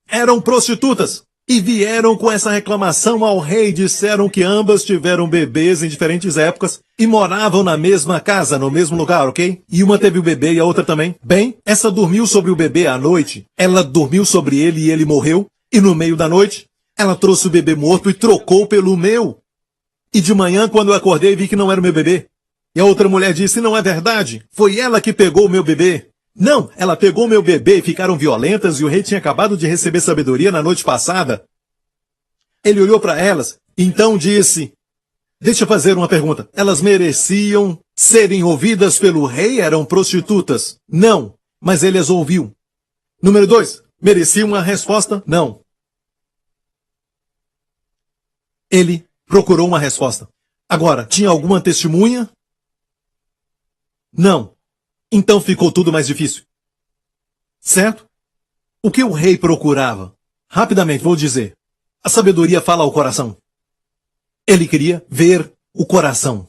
Eram prostitutas. E vieram com essa reclamação ao rei, disseram que ambas tiveram bebês em diferentes épocas e moravam na mesma casa, no mesmo lugar, ok? E uma teve o bebê e a outra também. Bem, essa dormiu sobre o bebê à noite, ela dormiu sobre ele e ele morreu, e no meio da noite, ela trouxe o bebê morto e trocou pelo meu. E de manhã, quando eu acordei, vi que não era o meu bebê. E a outra mulher disse, não é verdade, foi ela que pegou o meu bebê. Não, ela pegou meu bebê e ficaram violentas e o rei tinha acabado de receber sabedoria na noite passada. Ele olhou para elas, então disse, deixa eu fazer uma pergunta. Elas mereciam serem ouvidas pelo rei? Eram prostitutas? Não, mas ele as ouviu. Número 2, mereciam uma resposta? Não. Ele procurou uma resposta. Agora, tinha alguma testemunha? Não. Então ficou tudo mais difícil. Certo? O que o rei procurava? Rapidamente, vou dizer. A sabedoria fala ao coração. Ele queria ver o coração.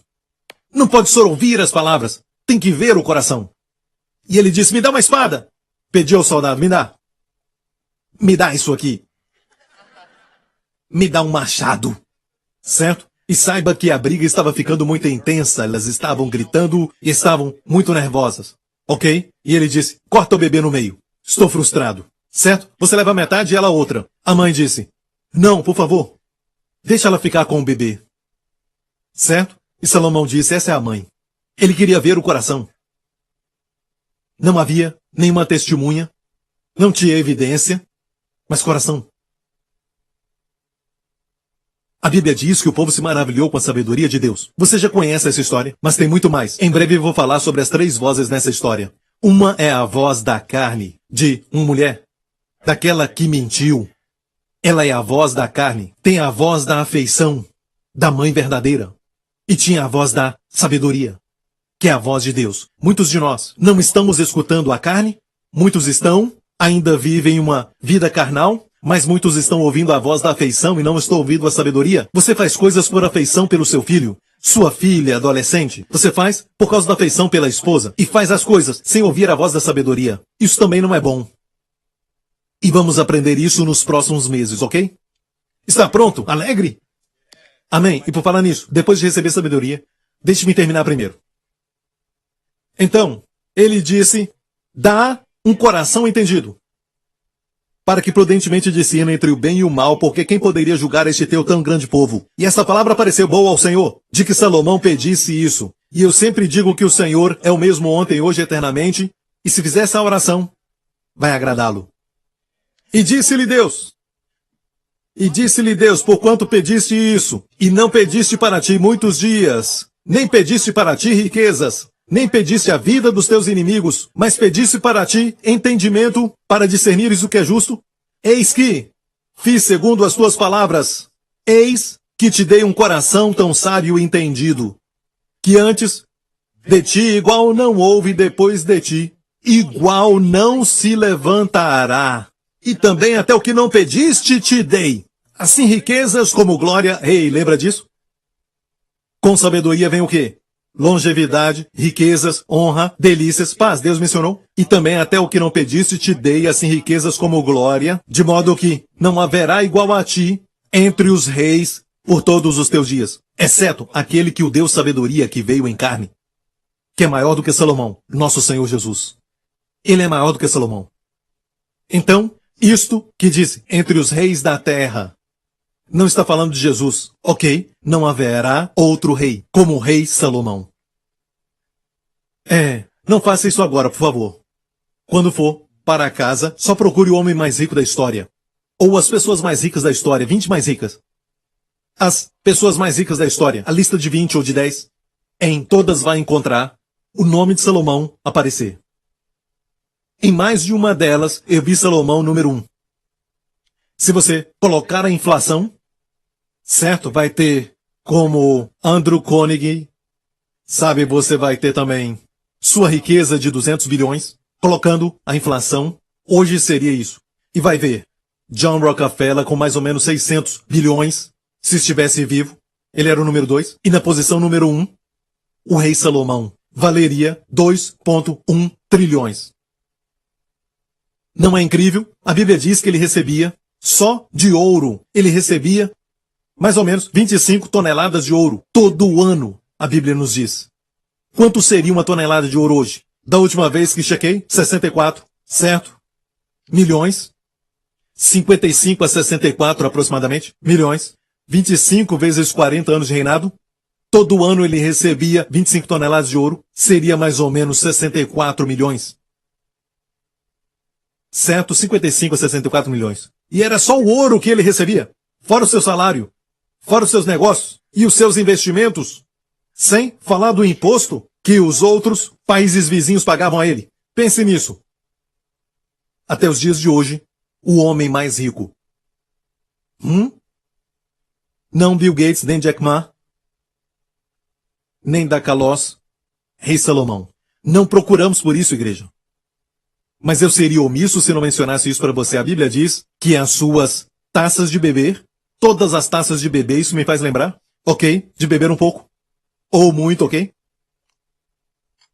Não pode só ouvir as palavras. Tem que ver o coração. E ele disse, me dá uma espada. Pediu ao soldado, me dá. Me dá isso aqui. Me dá um machado. Certo? E saiba que a briga estava ficando muito intensa, elas estavam gritando e estavam muito nervosas. Ok? E ele disse, corta o bebê no meio. Estou frustrado. Certo? Você leva metade e ela outra. A mãe disse, não, por favor. Deixa ela ficar com o bebê. Certo? E Salomão disse, essa é a mãe. Ele queria ver o coração. Não havia nenhuma testemunha. Não tinha evidência. Mas coração. A Bíblia diz que o povo se maravilhou com a sabedoria de Deus. Você já conhece essa história, mas tem muito mais. Em breve eu vou falar sobre as 3 vozes nessa história. Uma é a voz da carne, de uma mulher, daquela que mentiu. Ela é a voz da carne. Tem a voz da afeição, da mãe verdadeira. E tinha a voz da sabedoria, que é a voz de Deus. Muitos de nós não estamos escutando a carne, muitos ainda vivem uma vida carnal, mas muitos estão ouvindo a voz da afeição e não estão ouvindo a sabedoria. Você faz coisas por afeição pelo seu filho, sua filha, adolescente. Você faz por causa da afeição pela esposa e faz as coisas sem ouvir a voz da sabedoria. Isso também não é bom. E vamos aprender isso nos próximos meses, ok? Está pronto? Alegre? Amém. E por falar nisso, depois de receber sabedoria, deixe-me terminar primeiro. Então, ele disse, dá um coração entendido, para que prudentemente discirna entre o bem e o mal, porque quem poderia julgar este teu tão grande povo? E essa palavra pareceu boa ao Senhor, de que Salomão pedisse isso. E eu sempre digo que o Senhor é o mesmo ontem, hoje e eternamente, e se fizer essa oração, vai agradá-lo. E disse-lhe Deus, porquanto pediste isso, e não pediste para ti muitos dias, nem pediste para ti riquezas, nem pediste a vida dos teus inimigos, mas pediste para ti entendimento para discernires o que é justo, eis que fiz segundo as tuas palavras, eis que te dei um coração tão sábio e entendido, que antes de ti igual não houve, depois de ti igual não se levantará. E também até o que não pediste te dei. Assim riquezas como glória. Ei, lembra disso? Com sabedoria vem o quê? Longevidade, riquezas, honra, delícias, paz, Deus mencionou. E também até o que não pediste te dei, assim riquezas como glória, de modo que não haverá igual a ti entre os reis por todos os teus dias, exceto aquele que o deu sabedoria que veio em carne, que é maior do que Salomão, nosso Senhor Jesus. Ele é maior do que Salomão. Então, isto que disse, entre os reis da terra, não está falando de Jesus, ok? Não haverá outro rei, como o rei Salomão. Não faça isso agora, por favor. Quando for para casa, só procure o homem mais rico da história. Ou as pessoas mais ricas da história, 20 mais ricas. As pessoas mais ricas da história, a lista de 20 ou de 10, em todas vai encontrar o nome de Salomão aparecer. Em mais de uma delas, eu vi Salomão número 1. Se você colocar a inflação, certo? Vai ter como Andrew Carnegie, sabe? Você vai ter também sua riqueza de 200 bilhões, colocando a inflação. Hoje seria isso. E vai ver John Rockefeller com mais ou menos 600 bilhões, se estivesse vivo. Ele era o número 2. E na posição número 1, o rei Salomão valeria 2,1 trilhões. Não é incrível? A Bíblia diz que ele recebia, só de ouro, ele recebia mais ou menos 25 toneladas de ouro todo ano, a Bíblia nos diz. Quanto seria uma tonelada de ouro hoje? Da última vez que chequei, 64, certo? Milhões. 55 a 64 aproximadamente, milhões. 25 vezes 40 anos de reinado. Todo ano ele recebia 25 toneladas de ouro, seria mais ou menos 64 milhões. Certo? 55 a 64 milhões. E era só o ouro que ele recebia, fora o seu salário, fora os seus negócios e os seus investimentos, sem falar do imposto que os outros países vizinhos pagavam a ele. Pense nisso. Até os dias de hoje, o homem mais rico. Não Bill Gates, nem Jack Ma, nem Dacalós, rei Salomão. Não procuramos por isso, igreja. Mas eu seria omisso se não mencionasse isso para você. A Bíblia diz que as suas taças de beber, todas as taças de beber, isso me faz lembrar, ok, de beber um pouco, ou muito, ok?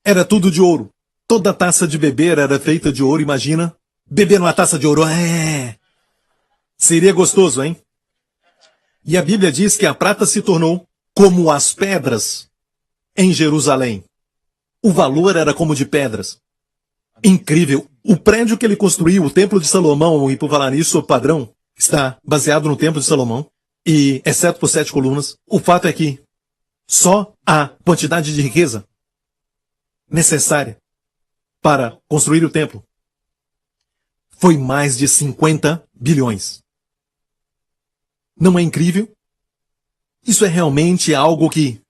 Era tudo de ouro. Toda taça de beber era feita de ouro, imagina. Beber numa taça de ouro, seria gostoso, hein? E a Bíblia diz que a prata se tornou como as pedras em Jerusalém. O valor era como de pedras. Incrível. O prédio que ele construiu, o Templo de Salomão, e por falar nisso, o padrão, está baseado no Templo de Salomão, e exceto por 7 colunas, o fato é que só a quantidade de riqueza necessária para construir o templo foi mais de 50 bilhões. Não é incrível? Isso é realmente algo que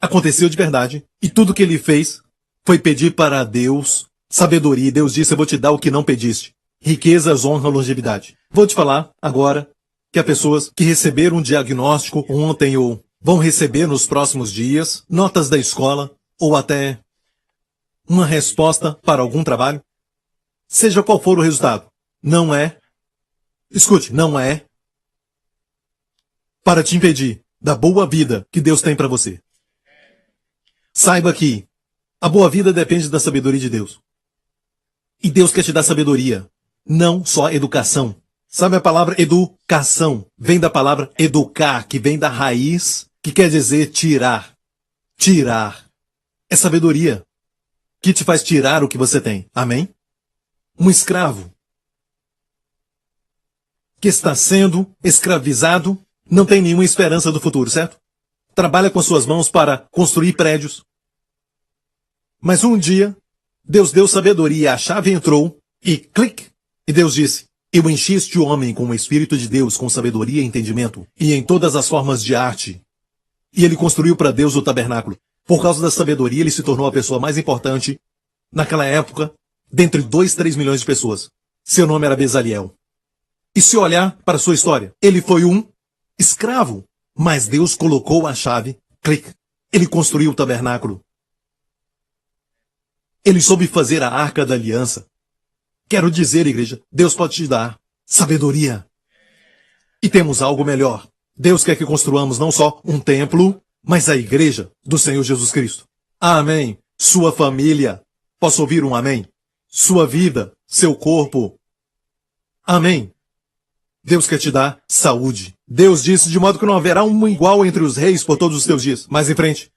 aconteceu de verdade, e tudo que ele fez foi pedir para Deus sabedoria. E Deus disse, eu vou te dar o que não pediste. Riquezas, honra, longevidade. Vou te falar agora que há pessoas que receberam um diagnóstico ontem ou vão receber nos próximos dias, notas da escola ou até uma resposta para algum trabalho. Seja qual for o resultado. Não é, escute, não é para te impedir da boa vida que Deus tem para você. Saiba que a boa vida depende da sabedoria de Deus. E Deus quer te dar sabedoria, não só educação. Sabe a palavra educação? Vem da palavra educar, que vem da raiz, que quer dizer tirar. Tirar. É sabedoria que te faz tirar o que você tem. Amém? Um escravo que está sendo escravizado não tem nenhuma esperança do futuro, certo? Trabalha com as suas mãos para construir prédios. Mas um dia, Deus deu sabedoria, a chave entrou e clique, e Deus disse: eu enchi este homem com o Espírito de Deus, com sabedoria e entendimento, e em todas as formas de arte. E ele construiu para Deus o tabernáculo. Por causa da sabedoria, ele se tornou a pessoa mais importante naquela época, dentre 2, 3 milhões de pessoas. Seu nome era Bezaliel. E se olhar para a sua história, ele foi um escravo, mas Deus colocou a chave, clique, ele construiu o tabernáculo. Ele soube fazer a arca da aliança. Quero dizer, igreja, Deus pode te dar sabedoria. E temos algo melhor. Deus quer que construamos não só um templo, mas a igreja do Senhor Jesus Cristo. Amém. Sua família. Posso ouvir um amém? Sua vida, seu corpo. Amém. Deus quer te dar saúde. Deus disse de modo que não haverá um igual entre os reis por todos os teus dias. Mais em frente.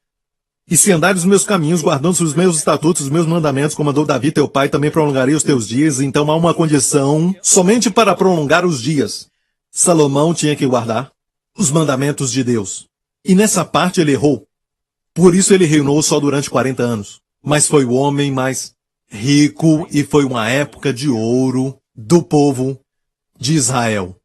E se andares nos meus caminhos, guardando os meus estatutos, os meus mandamentos, como mandou Davi teu pai, também prolongarei os teus dias. Então há uma condição somente para prolongar os dias. Salomão tinha que guardar os mandamentos de Deus. E nessa parte ele errou. Por isso ele reinou só durante 40 anos. Mas foi o homem mais rico e foi uma época de ouro do povo de Israel.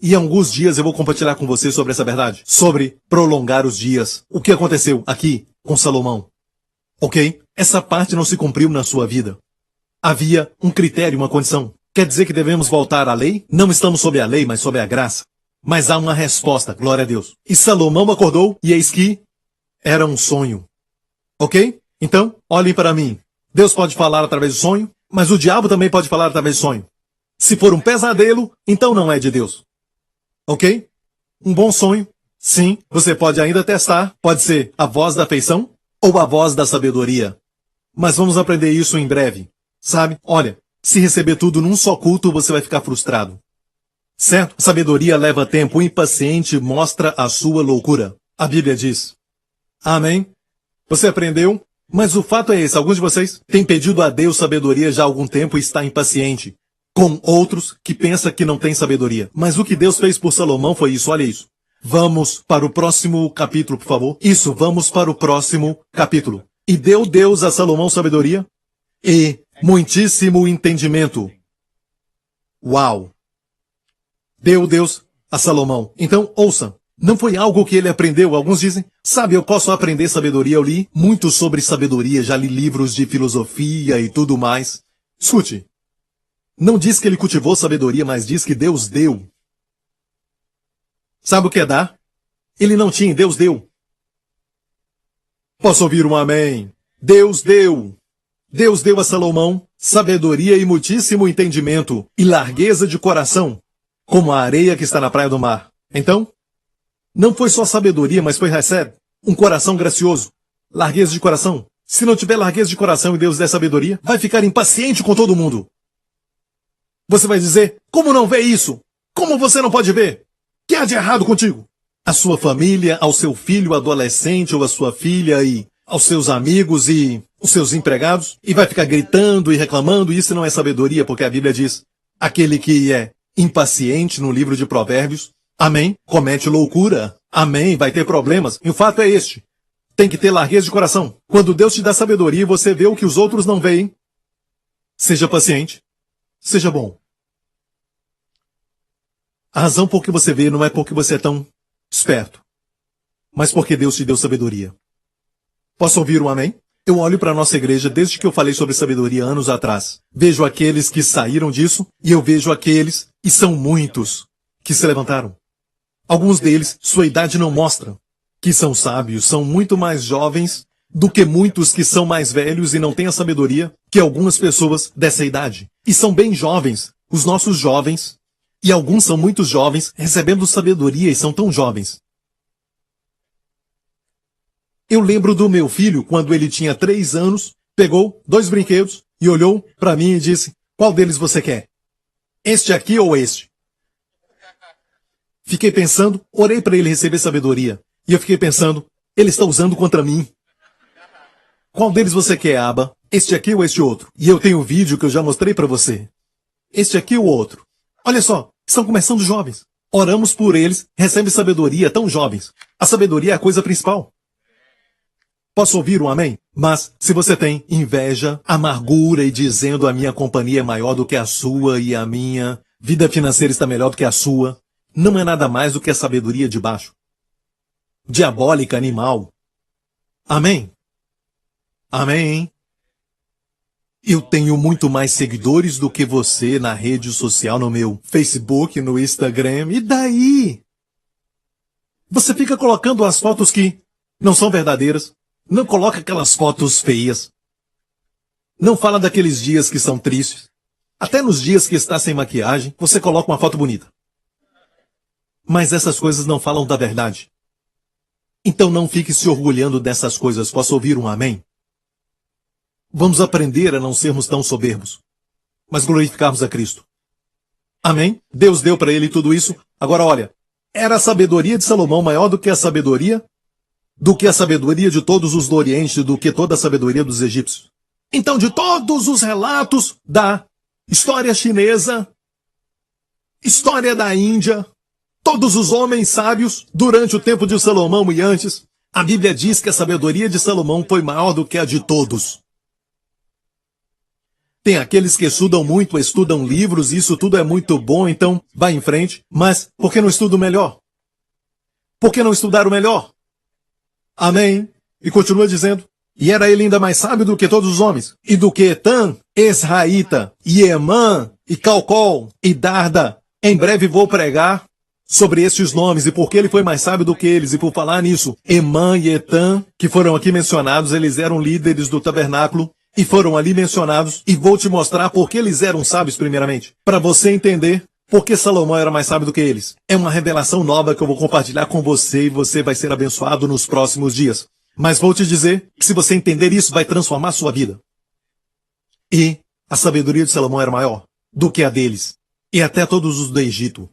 E em alguns dias eu vou compartilhar com você sobre essa verdade. Sobre prolongar os dias. O que aconteceu aqui com Salomão. Ok? Essa parte não se cumpriu na sua vida. Havia um critério, uma condição. Quer dizer que devemos voltar à lei? Não estamos sob a lei, mas sob a graça. Mas há uma resposta, glória a Deus. E Salomão acordou e eis que era um sonho. Ok? Então, olhem para mim. Deus pode falar através do sonho, mas o diabo também pode falar através do sonho. Se for um pesadelo, então não é de Deus. Ok? Um bom sonho, sim, você pode ainda testar. Pode ser a voz da afeição ou a voz da sabedoria. Mas vamos aprender isso em breve. Sabe? Olha, se receber tudo num só culto, você vai ficar frustrado. Certo? Sabedoria leva tempo. O impaciente mostra a sua loucura. A Bíblia diz. Amém? Você aprendeu? Mas o fato é esse. Alguns de vocês têm pedido a Deus sabedoria já há algum tempo e está impaciente. Com outros que pensam que não têm sabedoria. Mas o que Deus fez por Salomão foi isso. Olha isso. Vamos para o próximo capítulo, por favor. Isso, vamos para o próximo capítulo. E deu Deus a Salomão sabedoria e muitíssimo entendimento. Uau! Deu Deus a Salomão. Então, ouça. Não foi algo que ele aprendeu. Alguns dizem, sabe, eu posso aprender sabedoria. Eu li muito sobre sabedoria, já li livros de filosofia e tudo mais. Escute. Não diz que ele cultivou sabedoria, mas diz que Deus deu. Sabe o que é dar? Ele não tinha, Deus deu. Posso ouvir um amém? Deus deu. Deus deu a Salomão sabedoria e muitíssimo entendimento e largueza de coração, como a areia que está na praia do mar. Então, não foi só sabedoria, mas foi Hesed, um coração gracioso, largueza de coração. Se não tiver largueza de coração e Deus der sabedoria, vai ficar impaciente com todo mundo. Você vai dizer, como não vê isso? Como você não pode ver? O que há de errado contigo? A sua família, ao seu filho adolescente ou a sua filha e aos seus amigos e os seus empregados, e vai ficar gritando e reclamando. Isso não é sabedoria, porque a Bíblia diz, aquele que é impaciente no livro de Provérbios, amém, comete loucura, amém, vai ter problemas. E o fato é este, tem que ter largueza de coração. Quando Deus te dá sabedoria, você vê o que os outros não veem. Seja paciente, seja bom. A razão por que você vê não é porque você é tão esperto, mas porque Deus te deu sabedoria. Posso ouvir um amém? Eu olho para a nossa igreja desde que eu falei sobre sabedoria anos atrás. Vejo aqueles que saíram disso e eu vejo aqueles, e são muitos, que se levantaram. Alguns deles, sua idade não mostra que são sábios, são muito mais jovens do que muitos que são mais velhos e não têm a sabedoria que algumas pessoas dessa idade. E são bem jovens, os nossos jovens, e alguns são muito jovens, recebendo sabedoria e são tão jovens. Eu lembro do meu filho, quando ele tinha 3 anos, pegou 2 brinquedos e olhou para mim e disse, qual deles você quer? Este aqui ou este? Fiquei pensando, orei para ele receber sabedoria. E eu fiquei pensando, ele está usando contra mim. Qual deles você quer, Abba? Este aqui ou este outro? E eu tenho um vídeo que eu já mostrei para você. Este aqui ou outro? Olha só, estão começando jovens. Oramos por eles, recebem sabedoria tão jovens. A sabedoria é a coisa principal. Posso ouvir um amém? Mas, se você tem inveja, amargura e dizendo a minha companhia é maior do que a sua e a minha vida financeira está melhor do que a sua, não é nada mais do que a sabedoria de baixo. Diabólica, animal. Amém? Amém? Eu tenho muito mais seguidores do que você na rede social, no meu Facebook, no Instagram. E daí? Você fica colocando as fotos que não são verdadeiras. Não coloca aquelas fotos feias. Não fala daqueles dias que são tristes. Até nos dias que está sem maquiagem, você coloca uma foto bonita. Mas essas coisas não falam da verdade. Então não fique se orgulhando dessas coisas. Posso ouvir um amém? Vamos aprender a não sermos tão soberbos, mas glorificarmos a Cristo. Amém? Deus deu para ele tudo isso. Agora olha, era a sabedoria de Salomão maior do que a sabedoria de todos os do Oriente, do que toda a sabedoria dos egípcios. Então, de todos os relatos da história chinesa, história da Índia, todos os homens sábios durante o tempo de Salomão e antes, a Bíblia diz que a sabedoria de Salomão foi maior do que a de todos. Tem aqueles que estudam livros, e isso tudo é muito bom, então vai em frente. Mas por que não estuda o melhor? Por que não estudar o melhor? Amém? E continua dizendo, e era ele ainda mais sábio do que todos os homens, e do que Etan, Esraíta, e Emã, e Calcol, e Darda. Em breve vou pregar sobre estes nomes, e porque ele foi mais sábio do que eles, e por falar nisso, Emã e Etan, que foram aqui mencionados, eles eram líderes do tabernáculo, e foram ali mencionados, e vou te mostrar por que eles eram sábios primeiramente, para você entender por que Salomão era mais sábio do que eles. É uma revelação nova que eu vou compartilhar com você, e você vai ser abençoado nos próximos dias. Mas vou te dizer que se você entender isso, vai transformar a sua vida. E a sabedoria de Salomão era maior do que a deles, e até todos os do Egito.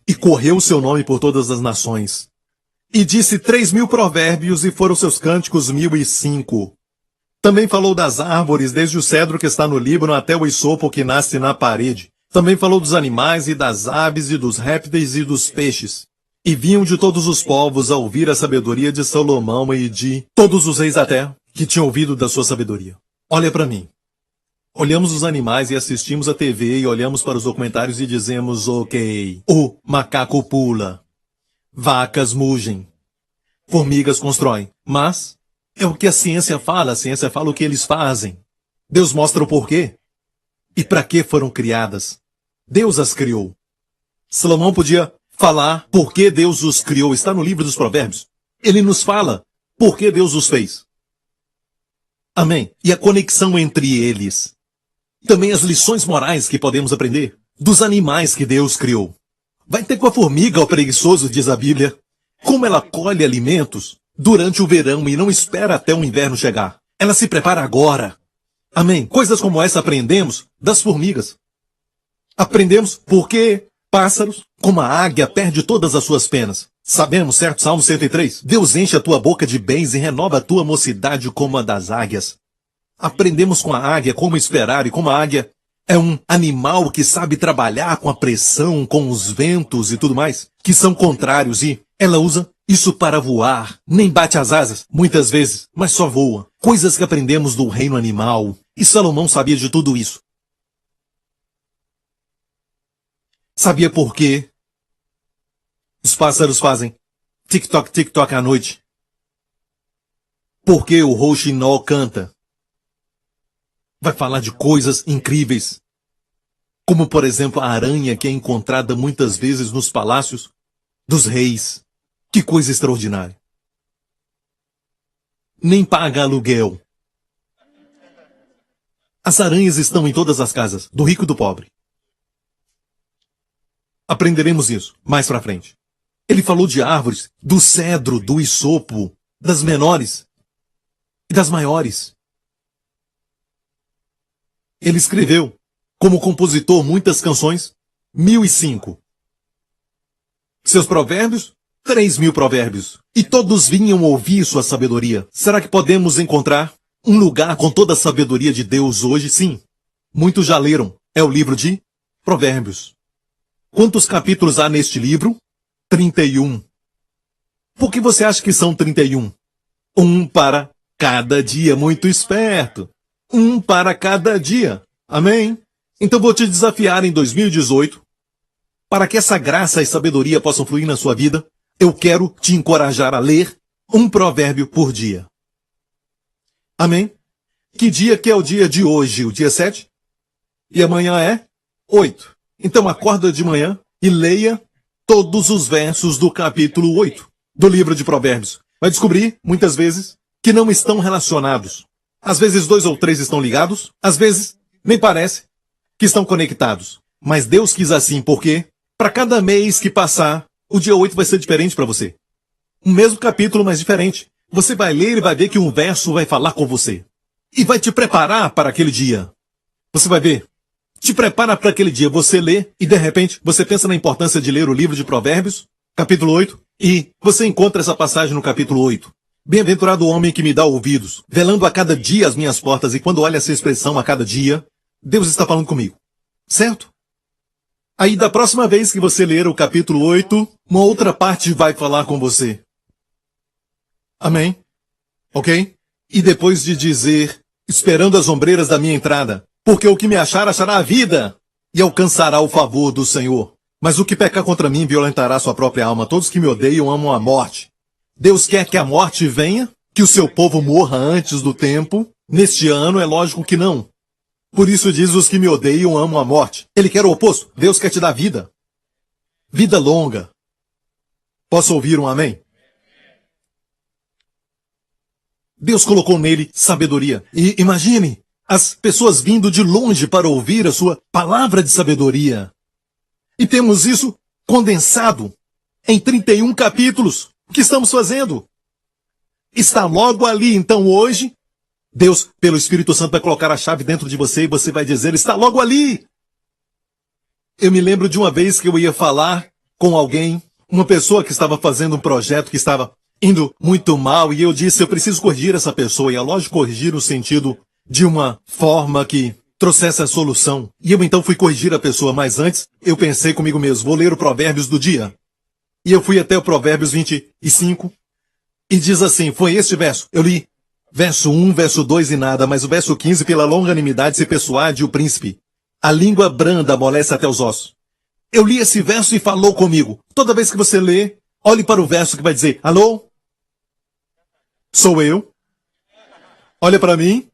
E correu o seu nome por todas as nações. E disse 3.000 provérbios, e foram seus cânticos 1.005. Também falou das árvores, desde o cedro que está no Líbano até o isopo que nasce na parede. Também falou dos animais e das aves e dos répteis e dos peixes. E vinham de todos os povos a ouvir a sabedoria de Salomão e de todos os reis da terra que tinham ouvido da sua sabedoria. Olha para mim. Olhamos os animais e assistimos a TV e olhamos para os documentários e dizemos, ok, o macaco pula, vacas mugem, formigas constroem, mas é o que a ciência fala o que eles fazem. Deus mostra o porquê. E para que foram criadas. Deus as criou. Salomão podia falar por que Deus os criou. Está no livro dos Provérbios. Ele nos fala por que Deus os fez. Amém. E a conexão entre eles. Também as lições morais que podemos aprender dos animais que Deus criou. Vai ter com a formiga, ó preguiçoso, diz a Bíblia, como ela colhe alimentos durante o verão e não espera até o inverno chegar. Ela se prepara agora. Amém. Coisas como essa aprendemos das formigas. Aprendemos porque pássaros, como a águia, perde todas as suas penas. Sabemos, certo? Salmo 103. Deus enche a tua boca de bens e renova a tua mocidade como a das águias. Aprendemos com a águia como esperar, e como a águia é um animal que sabe trabalhar com a pressão, com os ventos e tudo mais, que são contrários, e ela usa isso para voar. Nem bate as asas, muitas vezes, mas só voa. Coisas que aprendemos do reino animal. E Salomão sabia de tudo isso. Sabia por quê os pássaros fazem tic-toc, tic-toc à noite. Por que o rouxinol canta. Vai falar de coisas incríveis. Como, por exemplo, a aranha que é encontrada muitas vezes nos palácios dos reis. Que coisa extraordinária. Nem paga aluguel. As aranhas estão em todas as casas, do rico e do pobre. Aprenderemos isso mais pra frente. Ele falou de árvores, do cedro, do isopo, das menores e das maiores. Ele escreveu, como compositor, muitas canções, 1.005. Seus provérbios? 3.000 provérbios. E todos vinham ouvir sua sabedoria. Será que podemos encontrar um lugar com toda a sabedoria de Deus hoje? Sim. Muitos já leram. É o livro de Provérbios. Quantos capítulos há neste livro? 31. Por que você acha que são 31? Um para cada dia. Muito esperto. Um para cada dia. Amém? Então vou te desafiar em 2018, para que essa graça e sabedoria possam fluir na sua vida, eu quero te encorajar a ler um provérbio por dia. Amém? Que dia que é o dia de hoje? O dia 7? E amanhã é 8. Então acorda de manhã e leia todos os versos do capítulo 8 do livro de Provérbios. Vai descobrir, muitas vezes, que não estão relacionados. Às vezes 2 ou 3 estão ligados, às vezes nem parece que estão conectados. Mas Deus quis assim, porque para cada mês que passar, o dia 8 vai ser diferente para você. O mesmo capítulo, mas diferente. Você vai ler e vai ver que um verso vai falar com você. E vai te preparar para aquele dia. Você vai ver. Te prepara para aquele dia. Você lê e de repente você pensa na importância de ler o livro de Provérbios, capítulo 8, e você encontra essa passagem no capítulo 8. Bem-aventurado o homem que me dá ouvidos, velando a cada dia as minhas portas, e quando olha essa expressão a cada dia, Deus está falando comigo. Certo? Aí da próxima vez que você ler o capítulo 8, uma outra parte vai falar com você. Amém? Ok? E depois de dizer, esperando as ombreiras da minha entrada, porque o que me achar, achará a vida, e alcançará o favor do Senhor. Mas o que pecar contra mim violentará sua própria alma. Todos que me odeiam amam a morte. Deus quer que a morte venha, que o seu povo morra antes do tempo. Neste ano é lógico que não. Por isso diz, os que me odeiam amam a morte. Ele quer o oposto. Deus quer te dar vida. Vida longa. Posso ouvir um amém? Deus colocou nele sabedoria. E imagine as pessoas vindo de longe para ouvir a sua palavra de sabedoria. E temos isso condensado em 31 capítulos. O que estamos fazendo? Está logo ali. Então hoje, Deus, pelo Espírito Santo, vai colocar a chave dentro de você e você vai dizer, está logo ali. Eu me lembro de uma vez que eu ia falar com alguém, uma pessoa que estava fazendo um projeto que estava indo muito mal, e eu disse, eu preciso corrigir essa pessoa. E é lógico corrigir no sentido de uma forma que trouxesse a solução. E eu então fui corrigir a pessoa, mas antes eu pensei comigo mesmo, vou ler o Provérbios do dia. E eu fui até o Provérbios 25 e diz assim, foi este verso. Eu li verso 1, verso 2 e nada, mas o verso 15, pela longanimidade se persuade o príncipe. A língua branda amolece até os ossos. Eu li esse verso e falou comigo. Toda vez que você lê, olhe para o verso que vai dizer, alô? Sou eu. Olha para mim.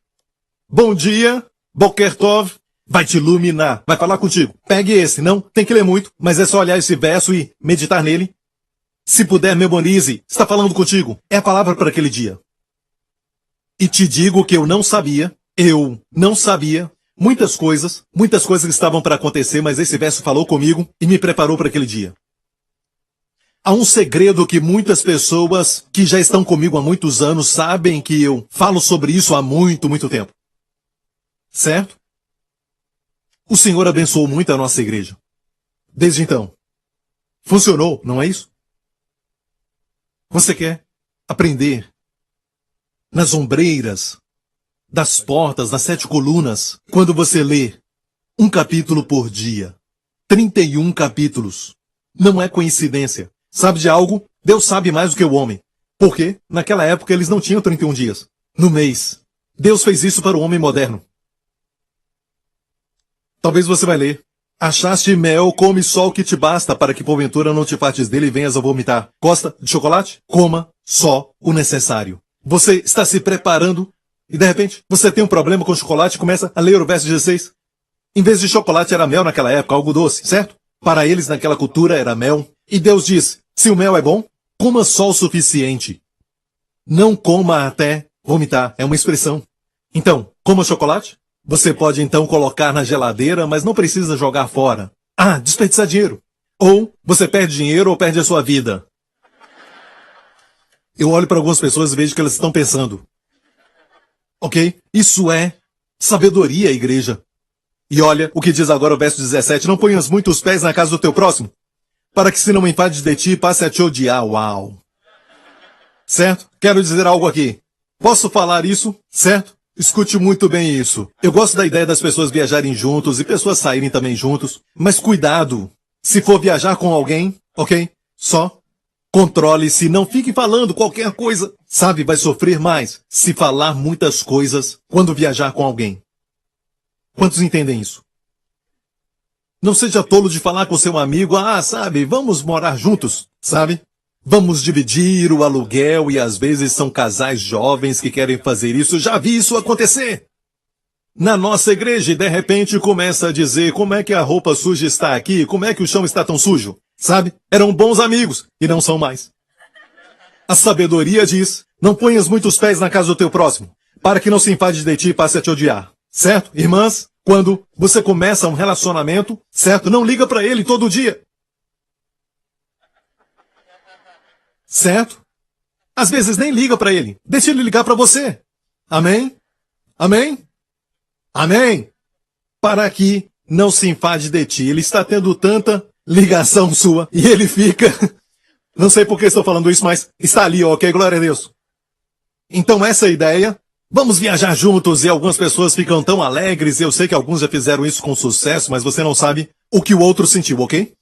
Bom dia. Boker Tov. Vai te iluminar. Vai falar contigo. Pegue esse. Não tem que ler muito, mas é só olhar esse verso e meditar nele. Se puder, memorize. Está falando contigo. É a palavra para aquele dia. E te digo que eu não sabia muitas coisas que estavam para acontecer, mas esse verso falou comigo e me preparou para aquele dia. Há um segredo que muitas pessoas que já estão comigo há muitos anos sabem que eu falo sobre isso há muito, muito tempo. Certo? O Senhor abençoou muito a nossa igreja. Desde então. Funcionou, não é isso? Você quer aprender nas ombreiras das portas, das 7 colunas, quando você lê um capítulo por dia, 31 capítulos, não é coincidência. Sabe de algo? Deus sabe mais do que o homem. Porque, naquela época, eles não tinham 31 dias no mês. Deus fez isso para o homem moderno. Talvez você vai ler. Achaste mel, come só o que te basta, para que porventura não te fartes dele e venhas a vomitar. Gosta de chocolate? Coma só o necessário. Você está se preparando e, de repente, você tem um problema com chocolate e começa a ler o verso 16. Em vez de chocolate era mel naquela época, algo doce, certo? Para eles, naquela cultura, era mel. E Deus diz, se o mel é bom, coma só o suficiente. Não coma até vomitar. É uma expressão. Então, coma chocolate. Você pode então colocar na geladeira, mas não precisa jogar fora. Ah, desperdiçar dinheiro. Ou você perde dinheiro ou perde a sua vida. Eu olho para algumas pessoas e vejo que elas estão pensando. Ok? Isso é sabedoria, igreja. E olha o que diz agora o verso 17. Não ponhas muito os pés na casa do teu próximo. para que se não enfades de ti, passe a te odiar. Uau! Certo? Quero dizer algo aqui. Posso falar isso? Certo? Escute muito bem isso. Eu gosto da ideia das pessoas viajarem juntos e pessoas saírem também juntos. Mas cuidado. Se for viajar com alguém, ok? Só controle-se, não fique falando qualquer coisa. Sabe, vai sofrer mais se falar muitas coisas quando viajar com alguém. Quantos entendem isso? Não seja tolo de falar com seu amigo, sabe, vamos morar juntos, sabe? Vamos dividir o aluguel e às vezes são casais jovens que querem fazer isso. Já vi isso acontecer. Na nossa igreja e de repente começa a dizer como é que a roupa suja está aqui, como é que o chão está tão sujo. Sabe? Eram bons amigos e não são mais. A sabedoria diz, não ponhas muitos pés na casa do teu próximo, para que não se enfade de ti e passe a te odiar. Certo? Irmãs, quando você começa um relacionamento, certo? Não liga para ele todo dia. Certo? Às vezes nem liga para ele. Deixa ele ligar para você. Amém? Amém? Amém? Para que não se enfade de ti. Ele está tendo tanta ligação sua e ele fica... Não sei por que estou falando isso, mas está ali, ok? Glória a Deus. Então essa ideia... Vamos viajar juntos e algumas pessoas ficam tão alegres. Eu sei que alguns já fizeram isso com sucesso, mas você não sabe o que o outro sentiu, ok?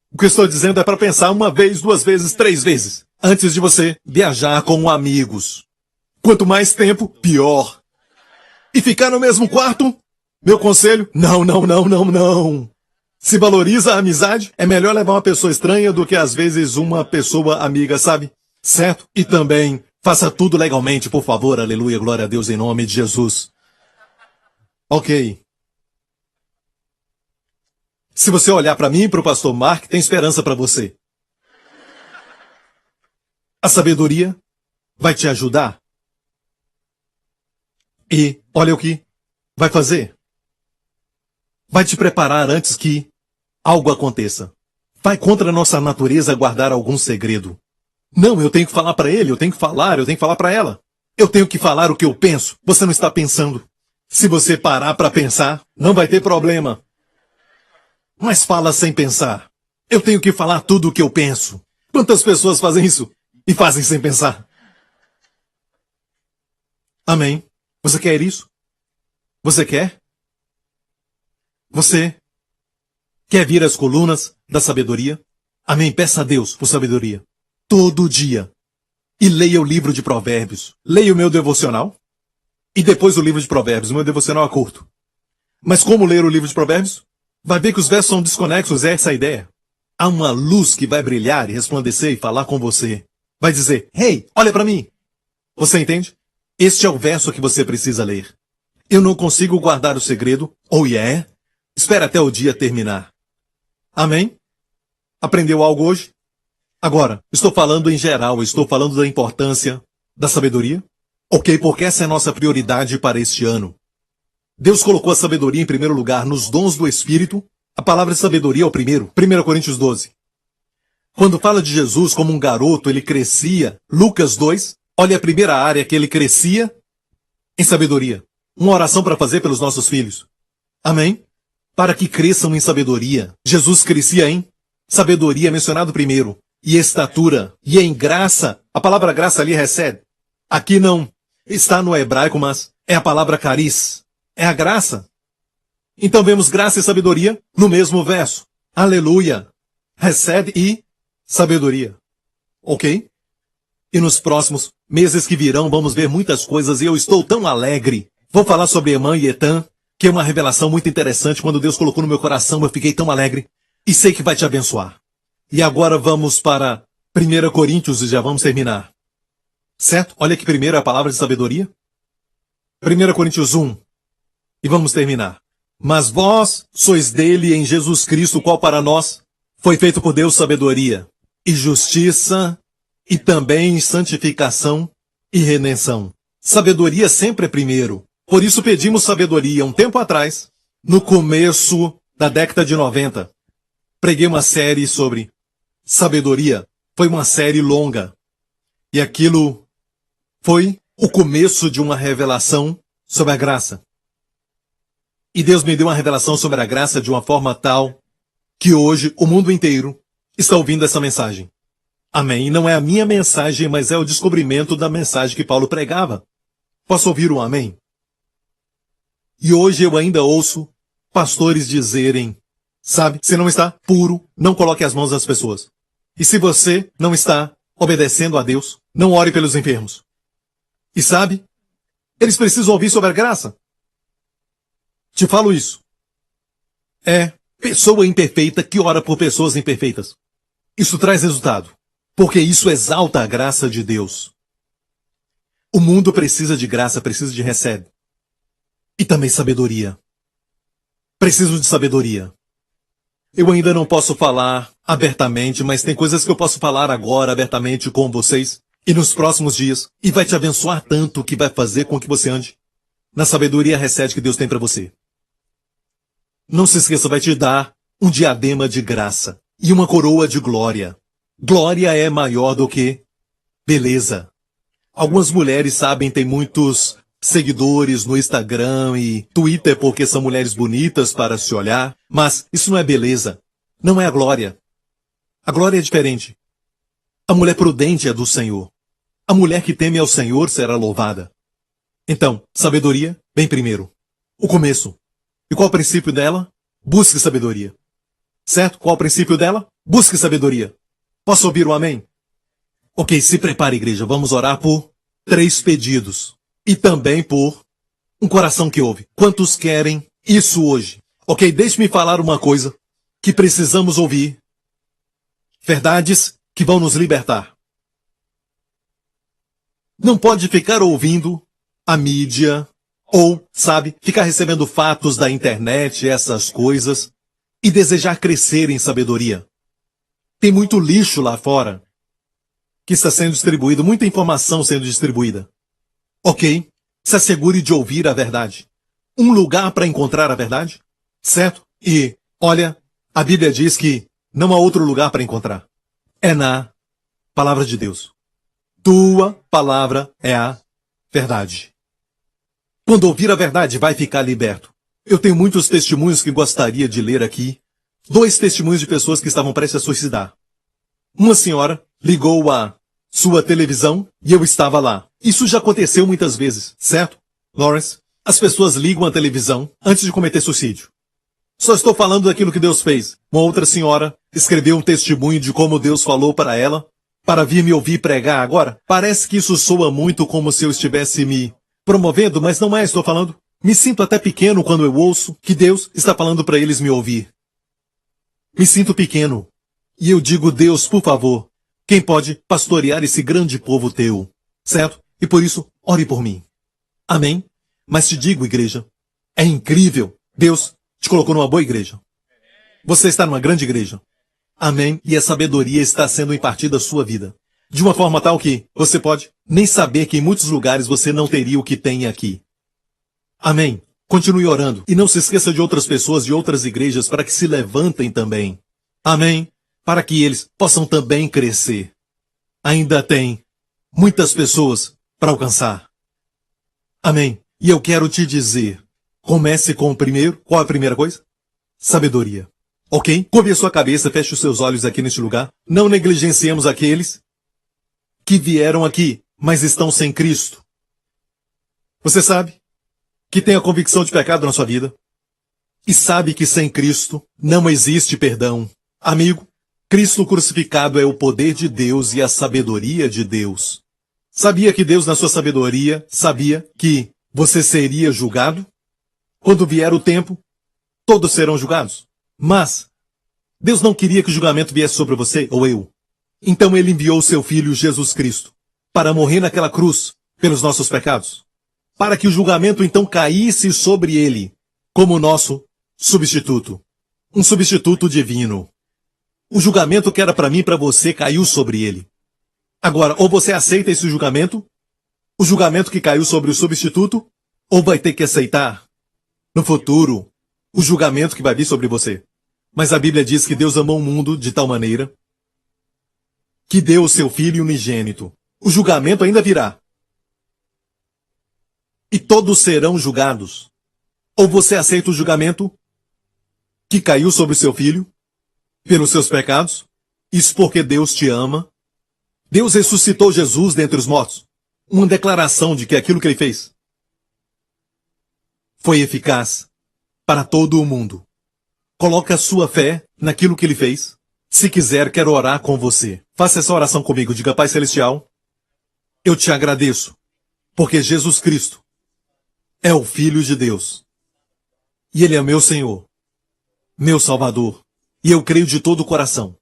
O que eu estou dizendo é para pensar uma vez, duas vezes, três vezes, antes de você viajar com amigos. Quanto mais tempo, pior. E ficar no mesmo quarto? Meu conselho? Não. Se valoriza a amizade, é melhor levar uma pessoa estranha do que às vezes uma pessoa amiga, sabe? Certo? E também... faça tudo legalmente, por favor. Aleluia, glória a Deus, em nome de Jesus. Ok. Se você olhar para mim e para o pastor Mark, tem esperança para você. A sabedoria vai te ajudar. E olha o que vai fazer. Vai te preparar antes que algo aconteça. Vai contra a nossa natureza guardar algum segredo. Não, eu tenho que falar para ele, eu tenho que falar para ela. Eu tenho que falar o que eu penso. Você não está pensando. Se você parar para pensar, não vai ter problema. Mas fala sem pensar. Eu tenho que falar tudo o que eu penso. Quantas pessoas fazem isso? E fazem sem pensar. Amém. Você quer isso? Você quer? Você quer vir às colunas da sabedoria? Amém. Peça a Deus por sabedoria. Todo dia. E leia o livro de Provérbios. Leia o meu devocional. E depois o livro de Provérbios. O meu devocional é curto. Mas como ler o livro de Provérbios? Vai ver que os versos são desconexos, é essa a ideia. Há uma luz que vai brilhar e resplandecer e falar com você. Vai dizer, hey, olha para mim. Você entende? Este é o verso que você precisa ler. Eu não consigo guardar o segredo. Oh yeah? Espera até o dia terminar. Amém? Aprendeu algo hoje? Agora, estou falando em geral, estou falando da importância da sabedoria. Ok, porque essa é a nossa prioridade para este ano. Deus colocou a sabedoria em primeiro lugar nos dons do Espírito. A palavra sabedoria é o primeiro. 1 Coríntios 12. Quando fala de Jesus como um garoto, ele crescia. Lucas 2. Olha a primeira área que ele crescia em sabedoria. Uma oração para fazer pelos nossos filhos. Amém? Para que cresçam em sabedoria. Jesus crescia em sabedoria, mencionado primeiro. E estatura, e em graça. A palavra graça ali recebe. Aqui não está no hebraico, mas é a palavra cariz. É a graça. Então vemos graça e sabedoria no mesmo verso. Aleluia. Recebe e sabedoria. Ok? E nos próximos meses que virão vamos ver muitas coisas e eu estou tão alegre. Vou falar sobre Emã e Etan, que é uma revelação muito interessante. Quando Deus colocou no meu coração, eu fiquei tão alegre. E sei que vai te abençoar. E agora vamos para 1 Coríntios e já vamos terminar. Certo? Olha que primeiro é a palavra de sabedoria. 1 Coríntios 1. E vamos terminar. Mas vós sois dele em Jesus Cristo, qual para nós foi feito por Deus sabedoria, e justiça, e também santificação e redenção. Sabedoria sempre é primeiro. Por isso pedimos sabedoria. Um tempo atrás, no começo da década de 90, preguei uma série sobre sabedoria. Foi uma série longa. E aquilo foi o começo de uma revelação sobre a graça. E Deus me deu uma revelação sobre a graça de uma forma tal que hoje o mundo inteiro está ouvindo essa mensagem. Amém. Não é a minha mensagem, mas é o descobrimento da mensagem que Paulo pregava. Posso ouvir um amém? E hoje eu ainda ouço pastores dizerem, sabe, se não está puro, não coloque as mãos nas pessoas. E se você não está obedecendo a Deus, não ore pelos enfermos. E sabe, eles precisam ouvir sobre a graça. Te falo isso. É pessoa imperfeita que ora por pessoas imperfeitas. Isso traz resultado, porque isso exalta a graça de Deus. O mundo precisa de graça, precisa de recebe. E também sabedoria. Preciso de sabedoria. Eu ainda não posso falar abertamente, mas tem coisas que eu posso falar agora abertamente com vocês e nos próximos dias, e vai te abençoar tanto que vai fazer com que você ande na sabedoria recebe que Deus tem para você. Não se esqueça, vai te dar um diadema de graça e uma coroa de glória. Glória é maior do que beleza. Algumas mulheres, sabem, têm muitos seguidores no Instagram e Twitter porque são mulheres bonitas para se olhar, mas isso não é beleza. Não é a glória. A glória é diferente. A mulher prudente é do Senhor. A mulher que teme ao Senhor será louvada. Então, sabedoria vem primeiro. O começo. E qual é o princípio dela? Busque sabedoria. Certo? Qual é o princípio dela? Busque sabedoria. Posso ouvir um amém? Ok, se prepare, igreja. Vamos orar por 3 pedidos. E também por um coração que ouve. Quantos querem isso hoje? Ok, deixe-me falar uma coisa que precisamos ouvir. Verdades que vão nos libertar. Não pode ficar ouvindo a mídia ou, sabe, ficar recebendo fatos da internet, essas coisas, e desejar crescer em sabedoria. Tem muito lixo lá fora que está sendo distribuído, muita informação sendo distribuída. Ok, se assegure de ouvir a verdade. Um lugar para encontrar a verdade, certo? E, olha, a Bíblia diz que não há outro lugar para encontrar. É na palavra de Deus. Tua palavra é a verdade. Quando ouvir a verdade, vai ficar liberto. Eu tenho muitos testemunhos que gostaria de ler aqui. 2 testemunhos de pessoas que estavam prestes a suicidar. Uma senhora ligou a sua televisão e eu estava lá. Isso já aconteceu muitas vezes, certo, Lawrence? As pessoas ligam a televisão antes de cometer suicídio. Só estou falando daquilo que Deus fez. Uma outra senhora escreveu um testemunho de como Deus falou para ela, para vir me ouvir pregar agora. Parece que isso soa muito como se eu estivesse me promovendo, mas não é, estou falando. Me sinto até pequeno quando eu ouço que Deus está falando para eles me ouvir. Me sinto pequeno. E eu digo, Deus, por favor, quem pode pastorear esse grande povo teu? Certo? E por isso, ore por mim. Amém? Mas te digo, igreja, é incrível. Deus te colocou numa boa igreja. Você está numa grande igreja. Amém? E a sabedoria está sendo impartida à sua vida. De uma forma tal que você pode nem saber que em muitos lugares você não teria o que tem aqui. Amém? Continue orando. E não se esqueça de outras pessoas de outras igrejas para que se levantem também. Amém? Para que eles possam também crescer. Ainda tem muitas pessoas para alcançar. Amém? E eu quero te dizer, comece com o primeiro. Qual é a primeira coisa? Sabedoria. Ok? Curve a sua cabeça, feche os seus olhos aqui neste lugar. Não negligenciemos aqueles que vieram aqui, mas estão sem Cristo. Você sabe que tem a convicção de pecado na sua vida e sabe que sem Cristo não existe perdão. Amigo, Cristo crucificado é o poder de Deus e a sabedoria de Deus. Sabia que Deus, na sua sabedoria, sabia que você seria julgado? Quando vier o tempo, todos serão julgados. Mas Deus não queria que o julgamento viesse sobre você ou eu. Então ele enviou seu Filho Jesus Cristo para morrer naquela cruz pelos nossos pecados, para que o julgamento então caísse sobre ele como nosso substituto. Um substituto divino. O julgamento que era para mim e para você caiu sobre ele. Agora, ou você aceita esse julgamento, o julgamento que caiu sobre o substituto, ou vai ter que aceitar, no futuro, o julgamento que vai vir sobre você. Mas a Bíblia diz que Deus amou o mundo de tal maneira que deu o seu Filho unigênito. O julgamento ainda virá. E todos serão julgados. Ou você aceita o julgamento que caiu sobre o seu Filho, pelos seus pecados, Isso porque Deus te ama. Deus ressuscitou Jesus dentre os mortos. Uma declaração de que aquilo que ele fez foi eficaz para todo o mundo. Coloque a sua fé naquilo que ele fez. Se quiser, quero orar com você. Faça essa oração comigo. Diga: Pai Celestial, eu te agradeço, porque Jesus Cristo é o Filho de Deus. E Ele é meu Senhor, meu Salvador. E eu creio de todo o coração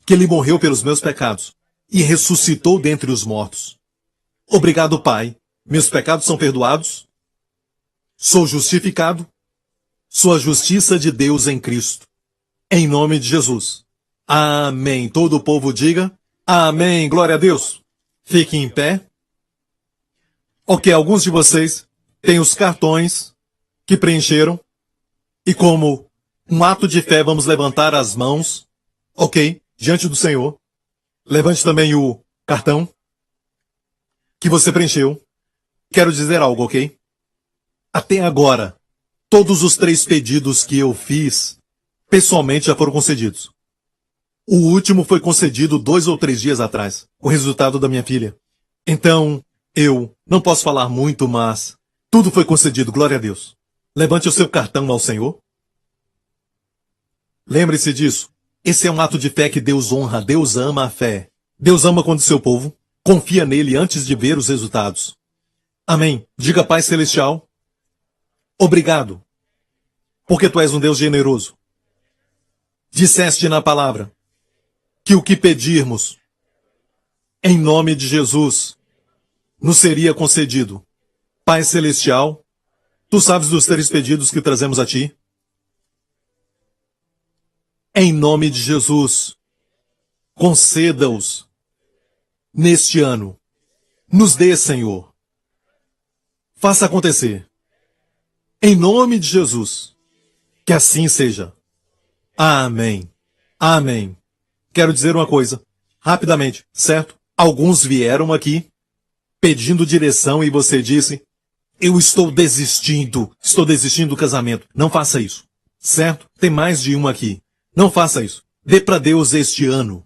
que Ele morreu pelos meus pecados e ressuscitou dentre os mortos. Obrigado, Pai. Meus pecados são perdoados. Sou justificado. Sou a justiça de Deus em Cristo. Em nome de Jesus. Amém. Todo o povo diga: amém. Glória a Deus. Fiquem em pé. Ok, alguns de vocês têm os cartões que preencheram. E como um ato de fé, vamos levantar as mãos. Ok, diante do Senhor. Levante também o cartão que você preencheu. Quero dizer algo, ok? Até agora, todos os 3 pedidos que eu fiz, pessoalmente, já foram concedidos. O último foi concedido 2 ou 3 dias atrás, o resultado da minha filha. Então, eu não posso falar muito, mas tudo foi concedido, glória a Deus. Levante o seu cartão ao Senhor. Lembre-se disso. Esse é um ato de fé que Deus honra. Deus ama a fé. Deus ama quando seu povo confia nele antes de ver os resultados. Amém. Diga: Pai Celestial, obrigado, porque Tu és um Deus generoso. Disseste na palavra que o que pedirmos em nome de Jesus nos seria concedido. Pai Celestial, Tu sabes dos 3 pedidos que trazemos a Ti. Em nome de Jesus, conceda-os neste ano. Nos dê, Senhor. Faça acontecer. Em nome de Jesus. Que assim seja. Amém. Amém. Quero dizer uma coisa, rapidamente, certo? Alguns vieram aqui pedindo direção e você disse: eu estou desistindo do casamento. Não faça isso, certo? Tem mais de um aqui. Não faça isso. Dê para Deus este ano.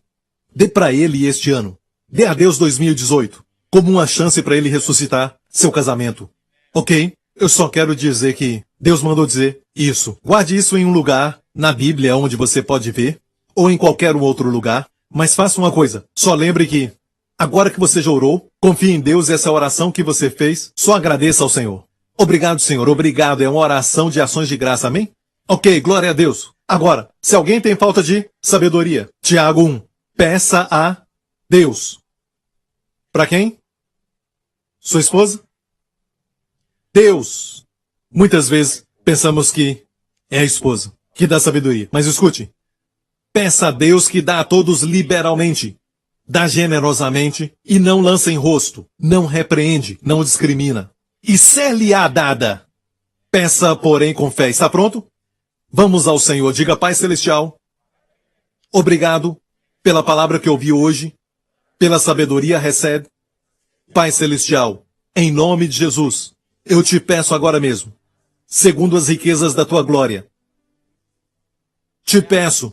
Dê para Ele este ano. Dê a Deus 2018 como uma chance para Ele ressuscitar seu casamento. Ok? Eu só quero dizer que Deus mandou dizer isso. Guarde isso em um lugar na Bíblia onde você pode ver, ou em qualquer outro lugar. Mas faça uma coisa. Só lembre que, agora que você já orou, confie em Deus. Essa oração que você fez, só agradeça ao Senhor. Obrigado, Senhor. Obrigado. É uma oração de ações de graça. Amém? Ok, glória a Deus. Agora, se alguém tem falta de sabedoria, Tiago 1, peça a Deus. Para quem? Sua esposa? Deus. Muitas vezes pensamos que é a esposa que dá sabedoria. Mas escute, peça a Deus que dá a todos liberalmente, dá generosamente e não lança em rosto, não repreende, não discrimina. E ser-lhe-á dada. Peça, porém, com fé. Está pronto? Vamos ao Senhor. Diga: Pai Celestial, obrigado pela palavra que ouvi hoje, pela sabedoria recebe. Pai Celestial, em nome de Jesus, eu te peço agora mesmo, segundo as riquezas da Tua glória, te peço,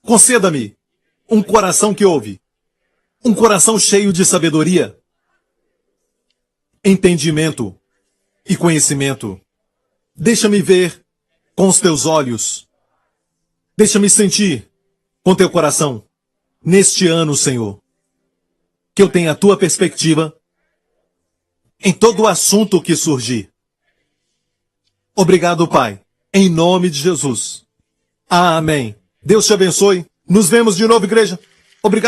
conceda-me um coração que ouve, um coração cheio de sabedoria, entendimento e conhecimento. Deixa-me ver com os Teus olhos. Deixa-me sentir com Teu coração. Neste ano, Senhor, que eu tenha a Tua perspectiva em todo o assunto que surgir. Obrigado, Pai. Em nome de Jesus. Amém. Deus te abençoe. Nos vemos de novo, igreja. Obrigado.